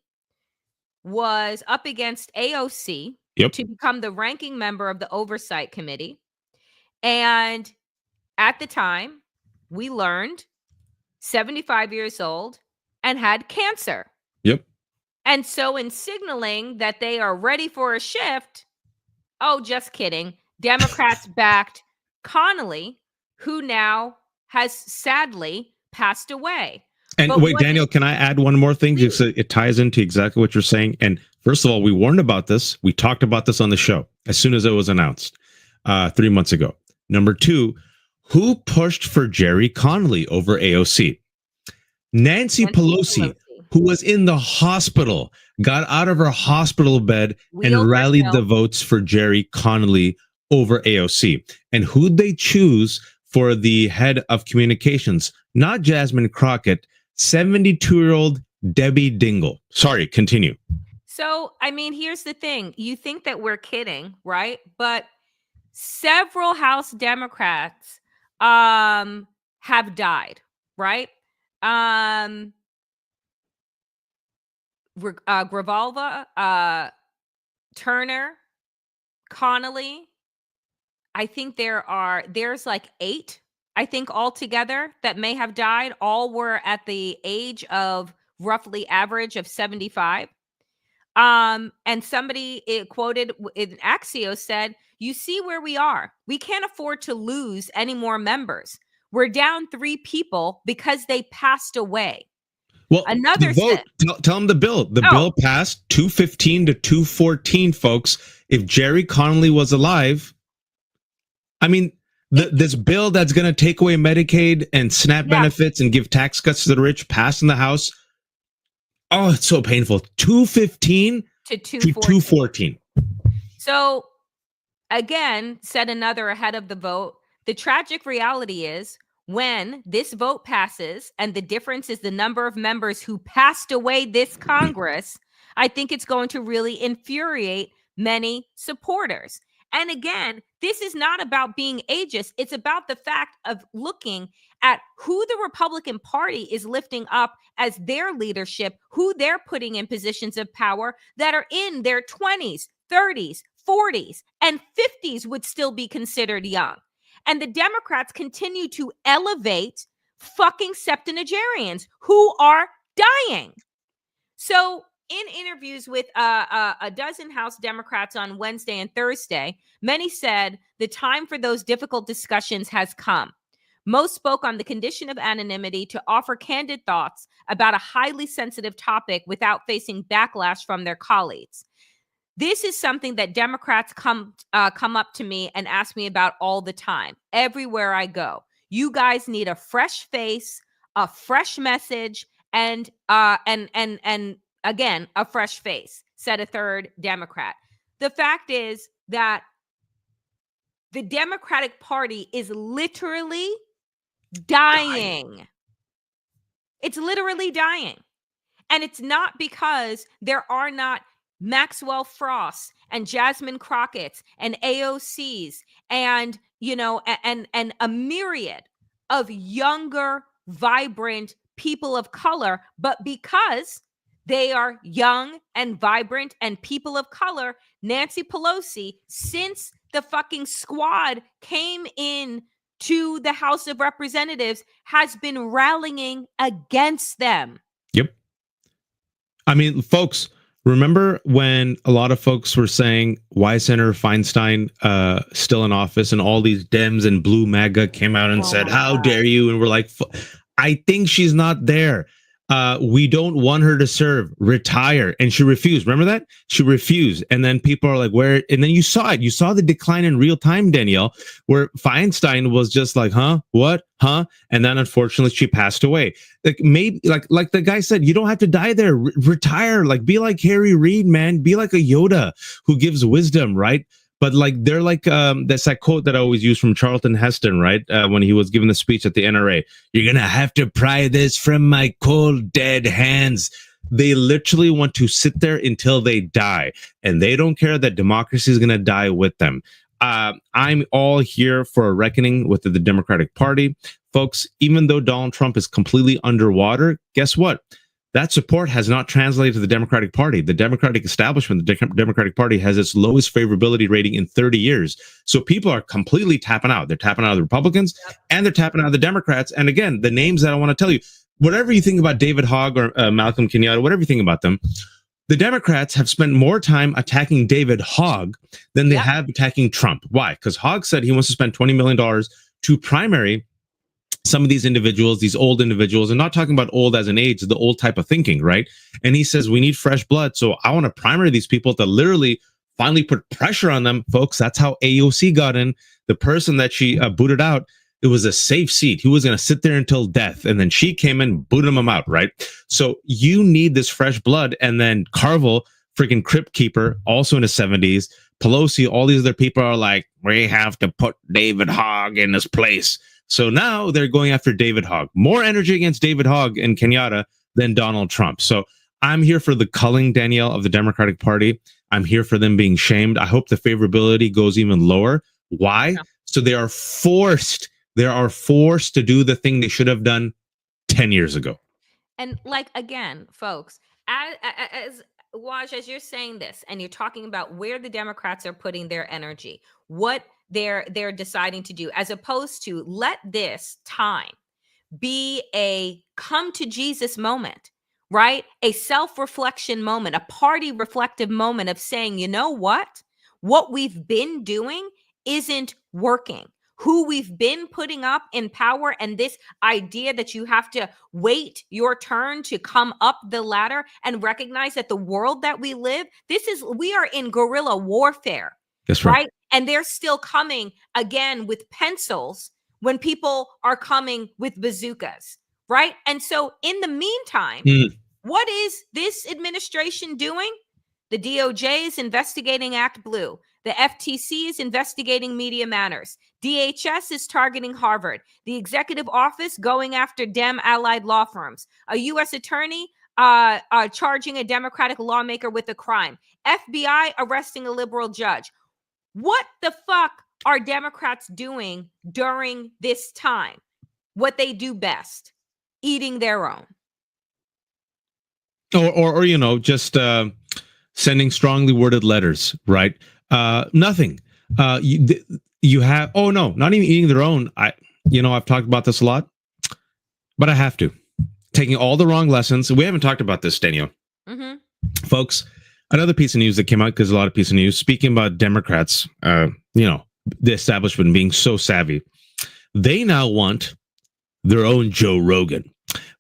was up against AOC to become the ranking member of the Oversight Committee. And at the time, we learned 75 years old and had cancer. Yep. And so in signaling that they are ready for a shift, oh, just kidding. Democrats backed Connolly, who now has sadly passed away. And wait, Daniel, can I add one more thing? Just it ties into exactly what you're saying. And first of all, we warned about this. We talked about this on the show as soon as it was announced 3 months ago. Number two, who pushed for Jerry Connolly over AOC? Nancy Pelosi, who was in the hospital, got out of her hospital bed and rallied the votes for Jerry Connolly over AOC. And who'd they choose for the head of communications? Not Jasmine Crockett, 72-year-old Debbie Dingell. Sorry, continue. So, I mean, here's the thing. You think that we're kidding, right? But several House Democrats have died, right? Gravalva, Turner, Connolly. I think there's like 8, I think altogether that may have died. All were at the age of roughly average of 75. And somebody quoted in Axios said, you see where we are. We can't afford to lose any more members. We're down 3 people because they passed away. Well, another vote. Tell them the bill. The bill passed 215 to 214, folks. If Jerry Connolly was alive, I mean, this bill that's going to take away Medicaid and SNAP benefits and give tax cuts to the rich passed in the House. Oh, it's so painful. 215 to 214. So, again, said another ahead of the vote. The tragic reality is when this vote passes and the difference is the number of members who passed away this Congress, I think it's going to really infuriate many supporters. And again, this is not about being ageist. It's about the fact of looking at who the Republican Party is lifting up as their leadership, who they're putting in positions of power that are in their 20s, 30s, 40s, and 50s would still be considered young. And the Democrats continue to elevate fucking septuagenarians who are dying. So in interviews with a dozen House Democrats on Wednesday and Thursday, many said the time for those difficult discussions has come. Most spoke on the condition of anonymity to offer candid thoughts about a highly sensitive topic without facing backlash from their colleagues. This is something that Democrats come up to me and ask me about all the time, everywhere I go. You guys need a fresh face, a fresh message, and again, a fresh face, said a third Democrat. The fact is that the Democratic Party is literally dying. It's literally dying. And it's not because there are not Maxwell Frosts and Jasmine Crockett's and AOC's and, you know, and a myriad of younger, vibrant people of color, but because they are young and vibrant and people of color, Nancy Pelosi, since the fucking squad came in to the House of Representatives, has been rallying against them. Yep. I mean, folks, remember when a lot of folks were saying, why is Senator Feinstein still in office? And all these Dems and Blue MAGA came out and said, how dare you? And we're like, I think she's not there. We don't want her to serve, retire. And she refused. Remember that? She refused. And then people are like, where? And then you saw it. You saw the decline in real time, Danielle, where Feinstein was just like, huh? What? Huh? And then unfortunately she passed away. Like maybe like the guy said, you don't have to die there. Retire. Like be like Harry Reid, man. Be like a Yoda who gives wisdom, right? But like they're like that's that quote that I always use from Charlton Heston, right? When he was giving the speech at the NRA, you're gonna have to pry this from my cold dead hands. They literally want to sit there until they die, and they don't care that democracy is gonna die with them. I'm all here for a reckoning with the Democratic Party, folks. Even though Donald Trump is completely underwater, guess what? That support has not translated to the Democratic Party. The Democratic establishment, the Democratic Party, has its lowest favorability rating in 30 years. So people are completely tapping out. They're tapping out of the Republicans and they're tapping out of the Democrats. And again, the names that I want to tell you, whatever you think about David Hogg or Malcolm Kenyatta, whatever you think about them, the Democrats have spent more time attacking David Hogg than they have attacking Trump. Why? Because Hogg said he wants to spend $20 million to primary some of these individuals, these old individuals, and not talking about old as an age, the old type of thinking, right? And he says, we need fresh blood. So I want to primary these people to literally finally put pressure on them, folks. That's how AOC got in. The person that she booted out, it was a safe seat. He was going to sit there until death. And then she came in, booted him out, right? So you need this fresh blood. And then Carville, freaking Crypt Keeper, also in his 70s, Pelosi, all these other people are like, we have to put David Hogg in his place. So now they're going after David Hogg. More energy against David Hogg and Kenyatta than Donald Trump. So I'm here for the culling, Danielle, of the Democratic Party. I'm here for them being shamed. I hope the favorability goes even lower. Why? Yeah. So they are forced to do the thing they should have done 10 years ago. And like, again, folks, as Waj, as you're saying this and you're talking about where the Democrats are putting their energy, what they're deciding to do, as opposed to let this time be a come to Jesus moment, right? A self-reflection moment, a party reflective moment of saying, you know what we've been doing isn't working. Who we've been putting up in power, and this idea that you have to wait your turn to come up the ladder and recognize that the world that we live, we are in guerrilla warfare. That's right. And they're still coming again with pencils when people are coming with bazookas, right? And so in the meantime, what is this administration doing? The DOJ is investigating Act Blue. The FTC is investigating Media Matters. DHS is targeting Harvard. The executive office going after Dem-allied law firms. A U.S. attorney charging a Democratic lawmaker with a crime. FBI arresting a liberal judge. What the fuck are Democrats doing during this time? What they do best, eating their own. Or you know, just sending strongly worded letters, right? Nothing. You have, oh no, not even eating their own. I've talked about this a lot, but I have to. Taking all the wrong lessons. We haven't talked about this, Danielle. Mm-hmm. Folks, another piece of news that came out, because a lot of pieces of news, speaking about Democrats, the establishment being so savvy, they now want their own Joe Rogan.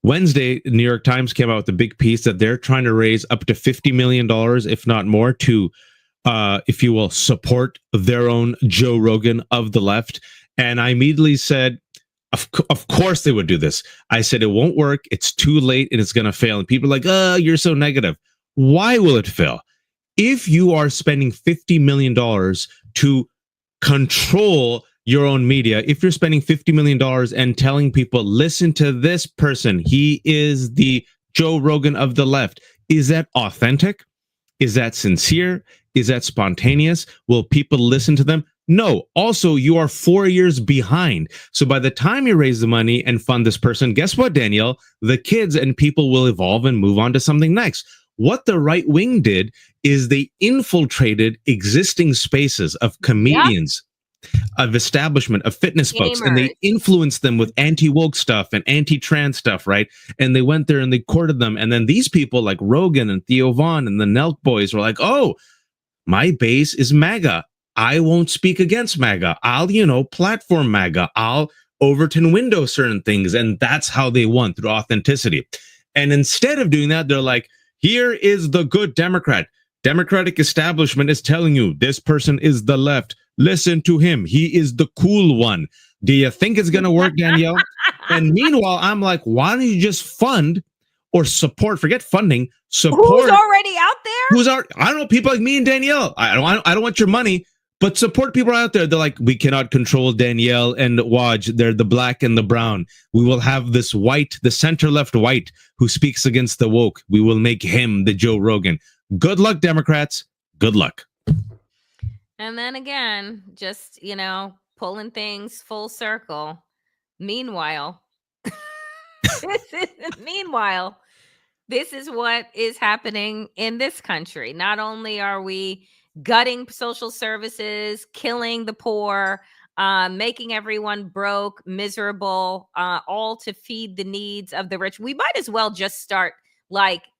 Wednesday, the New York Times came out with a big piece that they're trying to raise up to $50 million, if not more, to, if you will, support their own Joe Rogan of the left. And I immediately said, of course they would do this. I said, it won't work. It's too late and it's going to fail. And people are like, oh, you're so negative. Why will it fail? If you are spending $50 million to control your own media, if you're spending $50 million and telling people, listen to this person, he is the Joe Rogan of the left, is that authentic? Is that sincere? Is that spontaneous? Will people listen to them? No. Also, you are 4 years behind. So by the time you raise the money and fund this person, guess what, Danielle? The kids and people will evolve and move on to something next. What the right wing did is they infiltrated existing spaces of comedians, of establishment, of fitness folks, and they influenced them with anti-woke stuff and anti-trans stuff, right? And they went there and they courted them. And then these people like Rogan and Theo Vaughn and the Nelk boys were like, oh, my base is MAGA. I won't speak against MAGA. I'll, platform MAGA. I'll Overton window certain things. And that's how they won, through authenticity. And instead of doing that, they're like, here is the good Democrat. Democratic establishment is telling you this person is the left. Listen to him. He is the cool one. Do you think it's going to work, Danielle? And meanwhile, I'm like, why don't you just fund or support? Forget funding. Support. Who's already out there? I don't know, people like me and Danielle. I don't want your money, but support people out there. They're like, we cannot control Danielle and Waj. They're the black and the brown. We will have this white, the center-left white, who speaks against the woke. We will make him the Joe Rogan. Good luck, Democrats. Good luck. And then again, just, pulling things full circle. Meanwhile, this is what is happening in this country. Not only are we gutting social services, killing the poor, making everyone broke, miserable, all to feed the needs of the rich. We might as well just start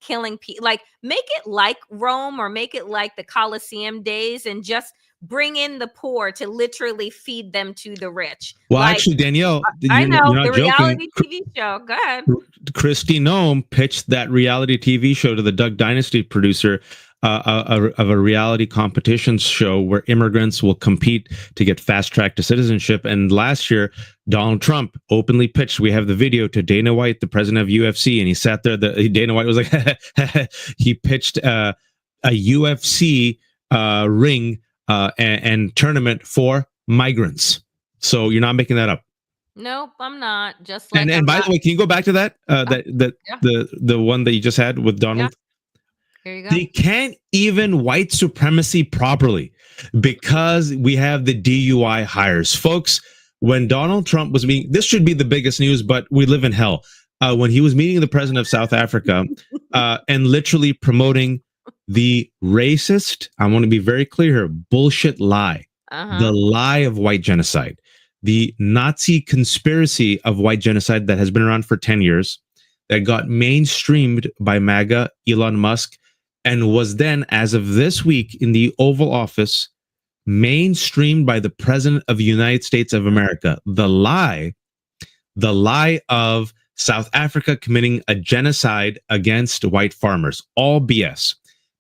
killing people, make it like Rome or make it like the Colosseum days and just bring in the poor to literally feed them to the rich. Well, actually, Danielle, I know, the joking. reality TV show. Go ahead. Kristi Noem pitched that reality TV show to the Duck Dynasty producer of a reality competition show where immigrants will compete to get fast track to citizenship. And last year, Donald Trump openly pitched, we have the video, to Dana White, the president of UFC. And he sat there, Dana White was like, he pitched a UFC ring and tournament for migrants. So you're not making that up. Nope, I'm not. Just like and by the way, can you go back to that the one that you just had with Donald? Yeah. Here you go. They can't even white supremacy properly because we have the DUI hires. Folks, when Donald Trump was meeting, this should be the biggest news, but we live in hell. When he was meeting the president of South Africa and literally promoting the racist, I want to be very clear here, bullshit lie, the lie of white genocide, the Nazi conspiracy of white genocide that has been around for 10 years, that got mainstreamed by MAGA, Elon Musk, and was then, as of this week, in the Oval Office, mainstreamed by the President of the United States of America. The lie of South Africa committing a genocide against white farmers. All BS.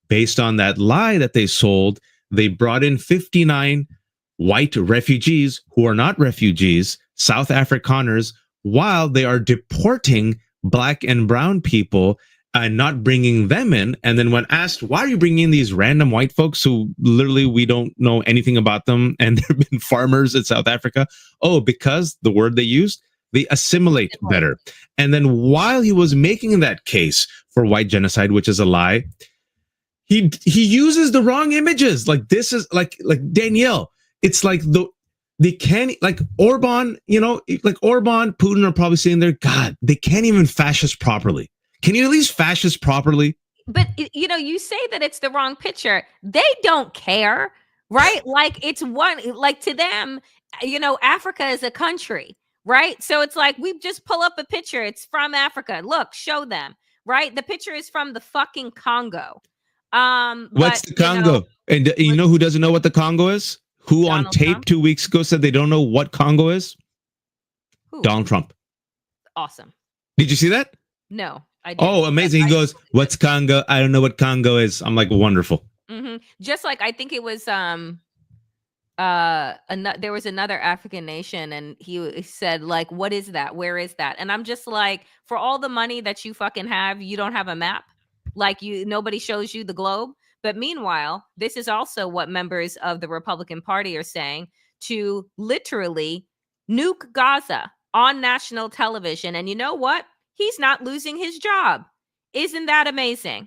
Based on that lie that they sold, they brought in 59 white refugees who are not refugees, South Afrikaners, while they are deporting black and brown people and not bringing them in. And then when asked, why are you bringing in these random white folks who literally we don't know anything about them and they've been farmers in South Africa? Oh, because the word they used, they assimilate better. And then while he was making that case for white genocide, which is a lie, he uses the wrong images. Like this is like Danielle. It's like they can't, like Orban, like Orban, Putin are probably saying there, God, they can't even fascist properly. Can you at least fascist properly? But you say that it's the wrong picture. They don't care, right? Like it's like to them, Africa is a country, right? So it's like we just pull up a picture. It's from Africa. Look, show them, right? The picture is from the fucking Congo. What's the Congo? And you know who doesn't know what the Congo is? Who Donald on tape Trump? 2 weeks ago said they don't know what Congo is? Who? Donald Trump. Awesome. Did you see that? No, I didn't. Oh, amazing. He goes, what's Congo? I don't know what Congo is. I'm like, wonderful. Mm-hmm. Just like I think it was there was another African nation, and he said, like, what is that? Where is that? And I'm just like, for all the money that you fucking have, you don't have a map. Like nobody shows you the globe. But meanwhile, this is also what members of the Republican Party are saying, to literally nuke Gaza on national television. And you know what? He's not losing his job. Isn't that amazing?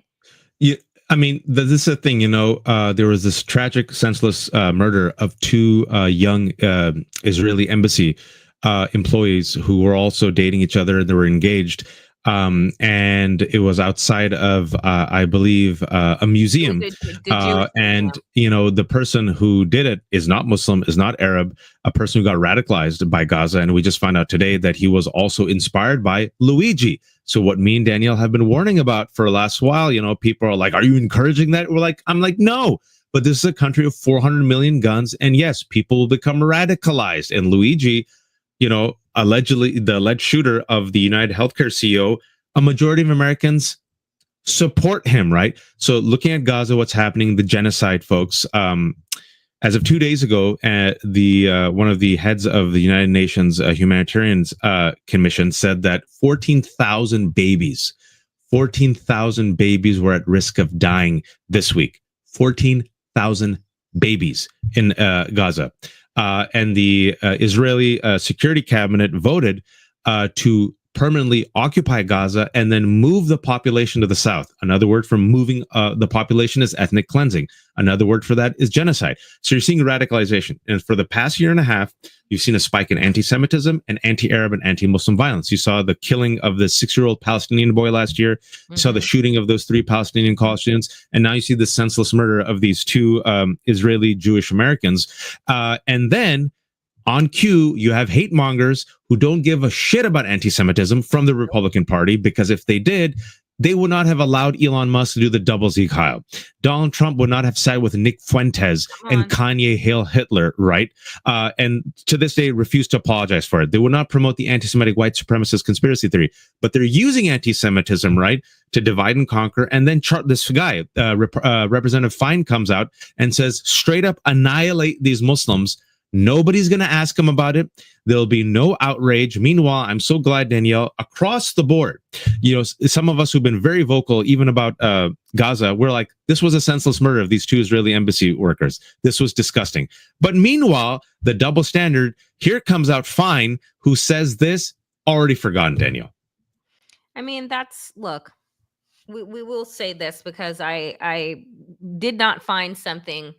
Yeah, I mean, this is a thing, there was this tragic, senseless murder of two young Israeli embassy employees who were also dating each other and they were engaged. And it was outside of, I believe, a museum. And, the person who did it is not Muslim, is not Arab, a person who got radicalized by Gaza. And we just found out today that he was also inspired by Luigi. So what me and Danielle have been warning about for the last while, people are like, are you encouraging that? I'm like, no, but this is a country of 400 million guns. And yes, people will become radicalized. And Luigi, allegedly the alleged shooter of the United Healthcare CEO, a majority of Americans support him, right? So looking at Gaza, what's happening, the genocide, folks, as of 2 days ago, the one of the heads of the United Nations Humanitarians Commission said that 14,000 babies were at risk of dying this week. 14,000 babies in Gaza. And the Israeli Security Cabinet voted to permanently occupy Gaza and then move the population to the south. Another word for moving the population is ethnic cleansing. Another word for that is genocide. So you're seeing radicalization. And for the past year and a half, you've seen a spike in anti-Semitism and anti-Arab and anti-Muslim violence. You saw the killing of the 6-year-old Palestinian boy last year. You saw the shooting of those 3 Palestinian college students. And now you see the senseless murder of these 2 Israeli Jewish Americans. And then on cue, you have hate mongers who don't give a shit about anti-Semitism from the Republican Party, because if they did, they would not have allowed Elon Musk to do the double Sieg Heil. Donald Trump would not have sided with Nick Fuentes and Kanye Hail Hitler, right? And to this day, refused to apologize for it. They would not promote the anti-Semitic white supremacist conspiracy theory, but they're using anti-Semitism, right, to divide and conquer. And then this guy, Representative Fine, comes out and says, straight up annihilate these Muslims. Nobody's going to ask him about it. There'll be no outrage. Meanwhile, I'm so glad, Danielle, across the board, some of us who've been very vocal, even about Gaza, we're like, this was a senseless murder of these 2 Israeli embassy workers. This was disgusting. But meanwhile, the double standard, here comes out Fine, who says this, already forgotten, Danielle. I mean, look, we will say this because I did not find something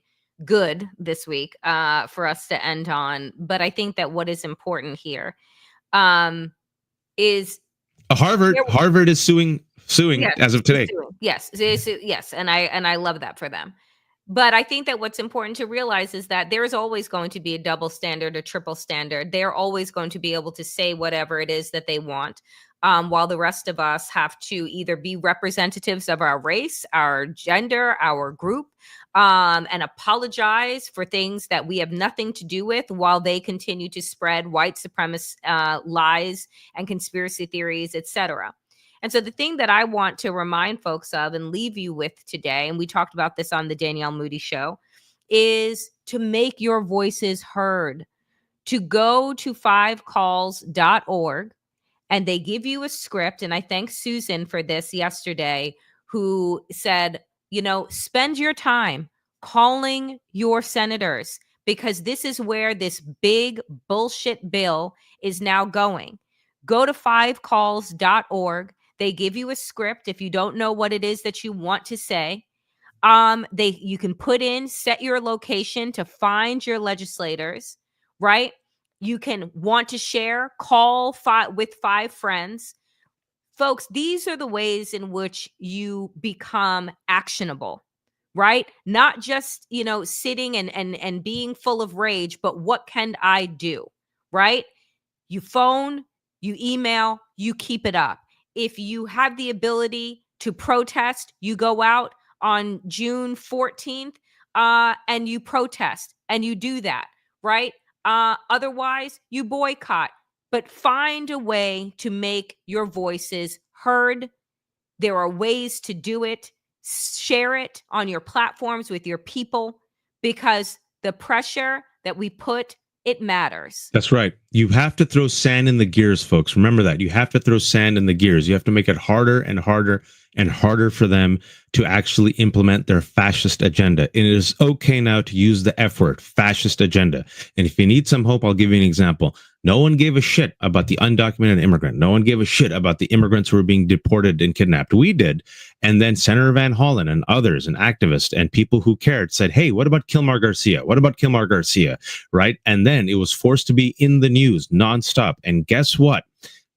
good this week for us to end on, but I think that what is important here is Harvard is suing as of today. Yes, and I love that for them. But I think that what's important to realize is that there is always going to be a double standard, a triple standard. They're always going to be able to say whatever it is that they want, while the rest of us have to either be representatives of our race, our gender, our group, and apologize for things that we have nothing to do with, while they continue to spread white supremacist lies and conspiracy theories, etc. And so the thing that I want to remind folks of and leave you with today, and we talked about this on the Danielle Moodie show, is to make your voices heard, to go to 5calls.org and they give you a script. And I thank Susan for this yesterday, who said, spend your time calling your senators, because this is where this big bullshit bill is now going. Go to 5calls.org. They give you a script. If you don't know what it is that you want to say, you can set your location to find your legislators, right? You can want to share, call with 5 friends. Folks, these are the ways in which you become actionable, right? Not just, sitting and being full of rage, but what can I do, right? You phone, you email, you keep it up. If you have the ability to protest, you go out on June 14th and you protest, and you do that, right? Otherwise, you boycott, but find a way to make your voices heard. There are ways to do it. Share it on your platforms with your people, because the pressure that we put, it matters. That's right. You have to throw sand in the gears, folks. Remember that. You have to throw sand in the gears. You have to make it harder and harder and harder for them to actually implement their fascist agenda. And it is okay now to use the F word, fascist agenda. And if you need some hope, I'll give you an example. No one gave a shit about the undocumented immigrant. No one gave a shit about the immigrants who were being deported and kidnapped. We did. And then Senator Van Hollen and others and activists and people who cared said, hey, what about Kilmar Garcia? What about Kilmar Garcia? Right? And then it was forced to be in the news nonstop. And guess what?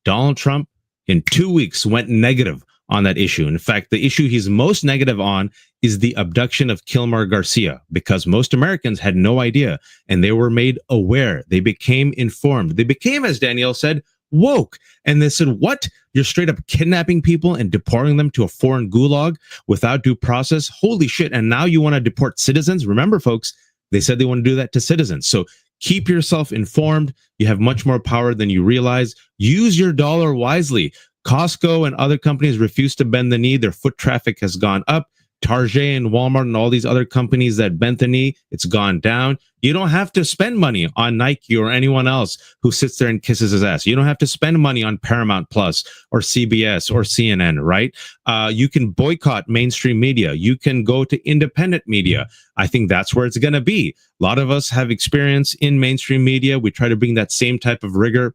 Donald Trump in 2 weeks went negative on that issue. In fact, the issue he's most negative on is the abduction of Kilmar Garcia, because most Americans had no idea, and they were made aware. They became informed. They became, as Danielle said, woke. And they said, what? You're straight up kidnapping people and deporting them to a foreign gulag without due process? Holy shit. And now you want to deport citizens? Remember, folks, they said they want to do that to citizens. So keep yourself informed. You have much more power than you realize. Use your dollar wisely. Costco and other companies refuse to bend the knee. Their foot traffic has gone up. Target and Walmart and all these other companies that bent the knee, it's gone down. You don't have to spend money on Nike or anyone else who sits there and kisses his ass. You don't have to spend money on Paramount Plus or CBS or CNN, right? You can boycott mainstream media. You can go to independent media. I think that's where it's going to be. A lot of us have experience in mainstream media. We try to bring that same type of rigor,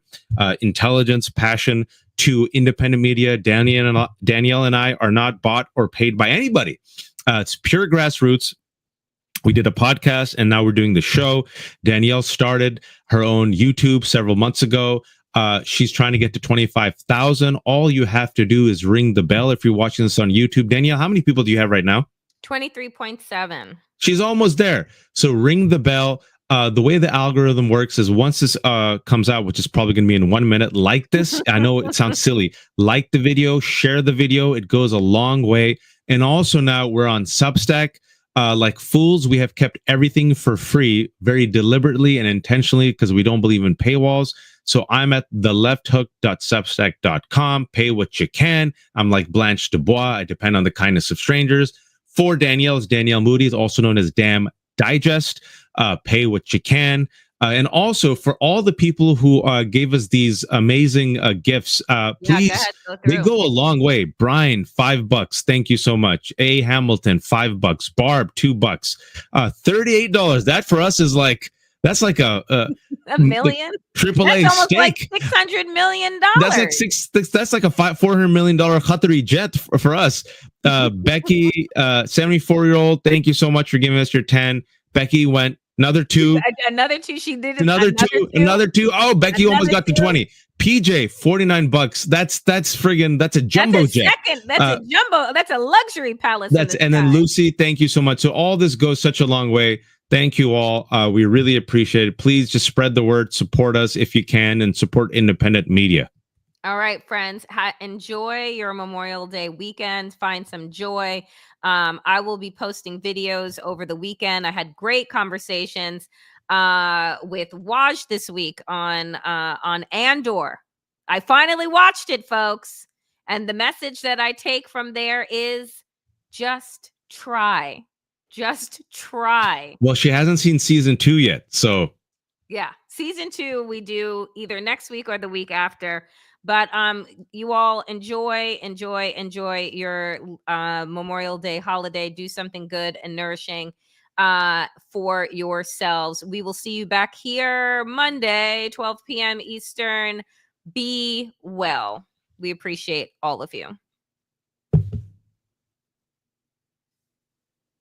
intelligence, passion to independent media. Danielle and I are not bought or paid by anybody. It's pure grassroots. We did a podcast and now we're doing the show. Danielle started her own YouTube several months ago. She's trying to get to 25,000. All you have to do is ring the bell if you're watching this on YouTube. Danielle, how many people do you have right now? 23.7. She's almost there. So ring the bell. The way the algorithm works is once this comes out, which is probably going to be in 1 minute, like this. I know it sounds silly. Like the video, share the video. It goes a long way. And also now we're on Substack. Like fools, we have kept everything for free very deliberately and intentionally because we don't believe in paywalls. So I'm at thelefthook.substack.com. Pay what you can. I'm like Blanche Dubois. I depend on the kindness of strangers. For Danielle, is Danielle Moodie, is also known as Damn Digest. Pay what you can. And also for all the people who gave us these amazing gifts, please, they go a long way. Brian, $5. Thank you so much. A. Hamilton, $5. Barb, $2. $38. That for us is like, that's like a million. Triple A almost steak. like $600 million. That's like that's like a $400 million Qatari jet for us. Becky, 74-year-old. Thank you so much for giving us your 10. Becky went another 2. Another 2. She did another two. Oh, Becky another almost got to 20. PJ, $49. That's friggin'. That's a jumbo jet. That's a jumbo. That's a luxury palace. And then Lucy, thank you so much. So all this goes such a long way. Thank you all. We really appreciate it. Please just spread the word, support us if you can, and support independent media. All right, friends, enjoy your Memorial Day weekend. Find some joy. I will be posting videos over the weekend. I had great conversations with Waj this week on Andor. I finally watched it, folks. And the message that I take from there is just try. Just try. Well, she hasn't seen season 2 yet, so. Yeah, season 2 we do either next week or the week after. But you all enjoy your Memorial Day holiday. Do something good and nourishing for yourselves. We will see you back here Monday, 12 p.m. Eastern. Be well. We appreciate all of you.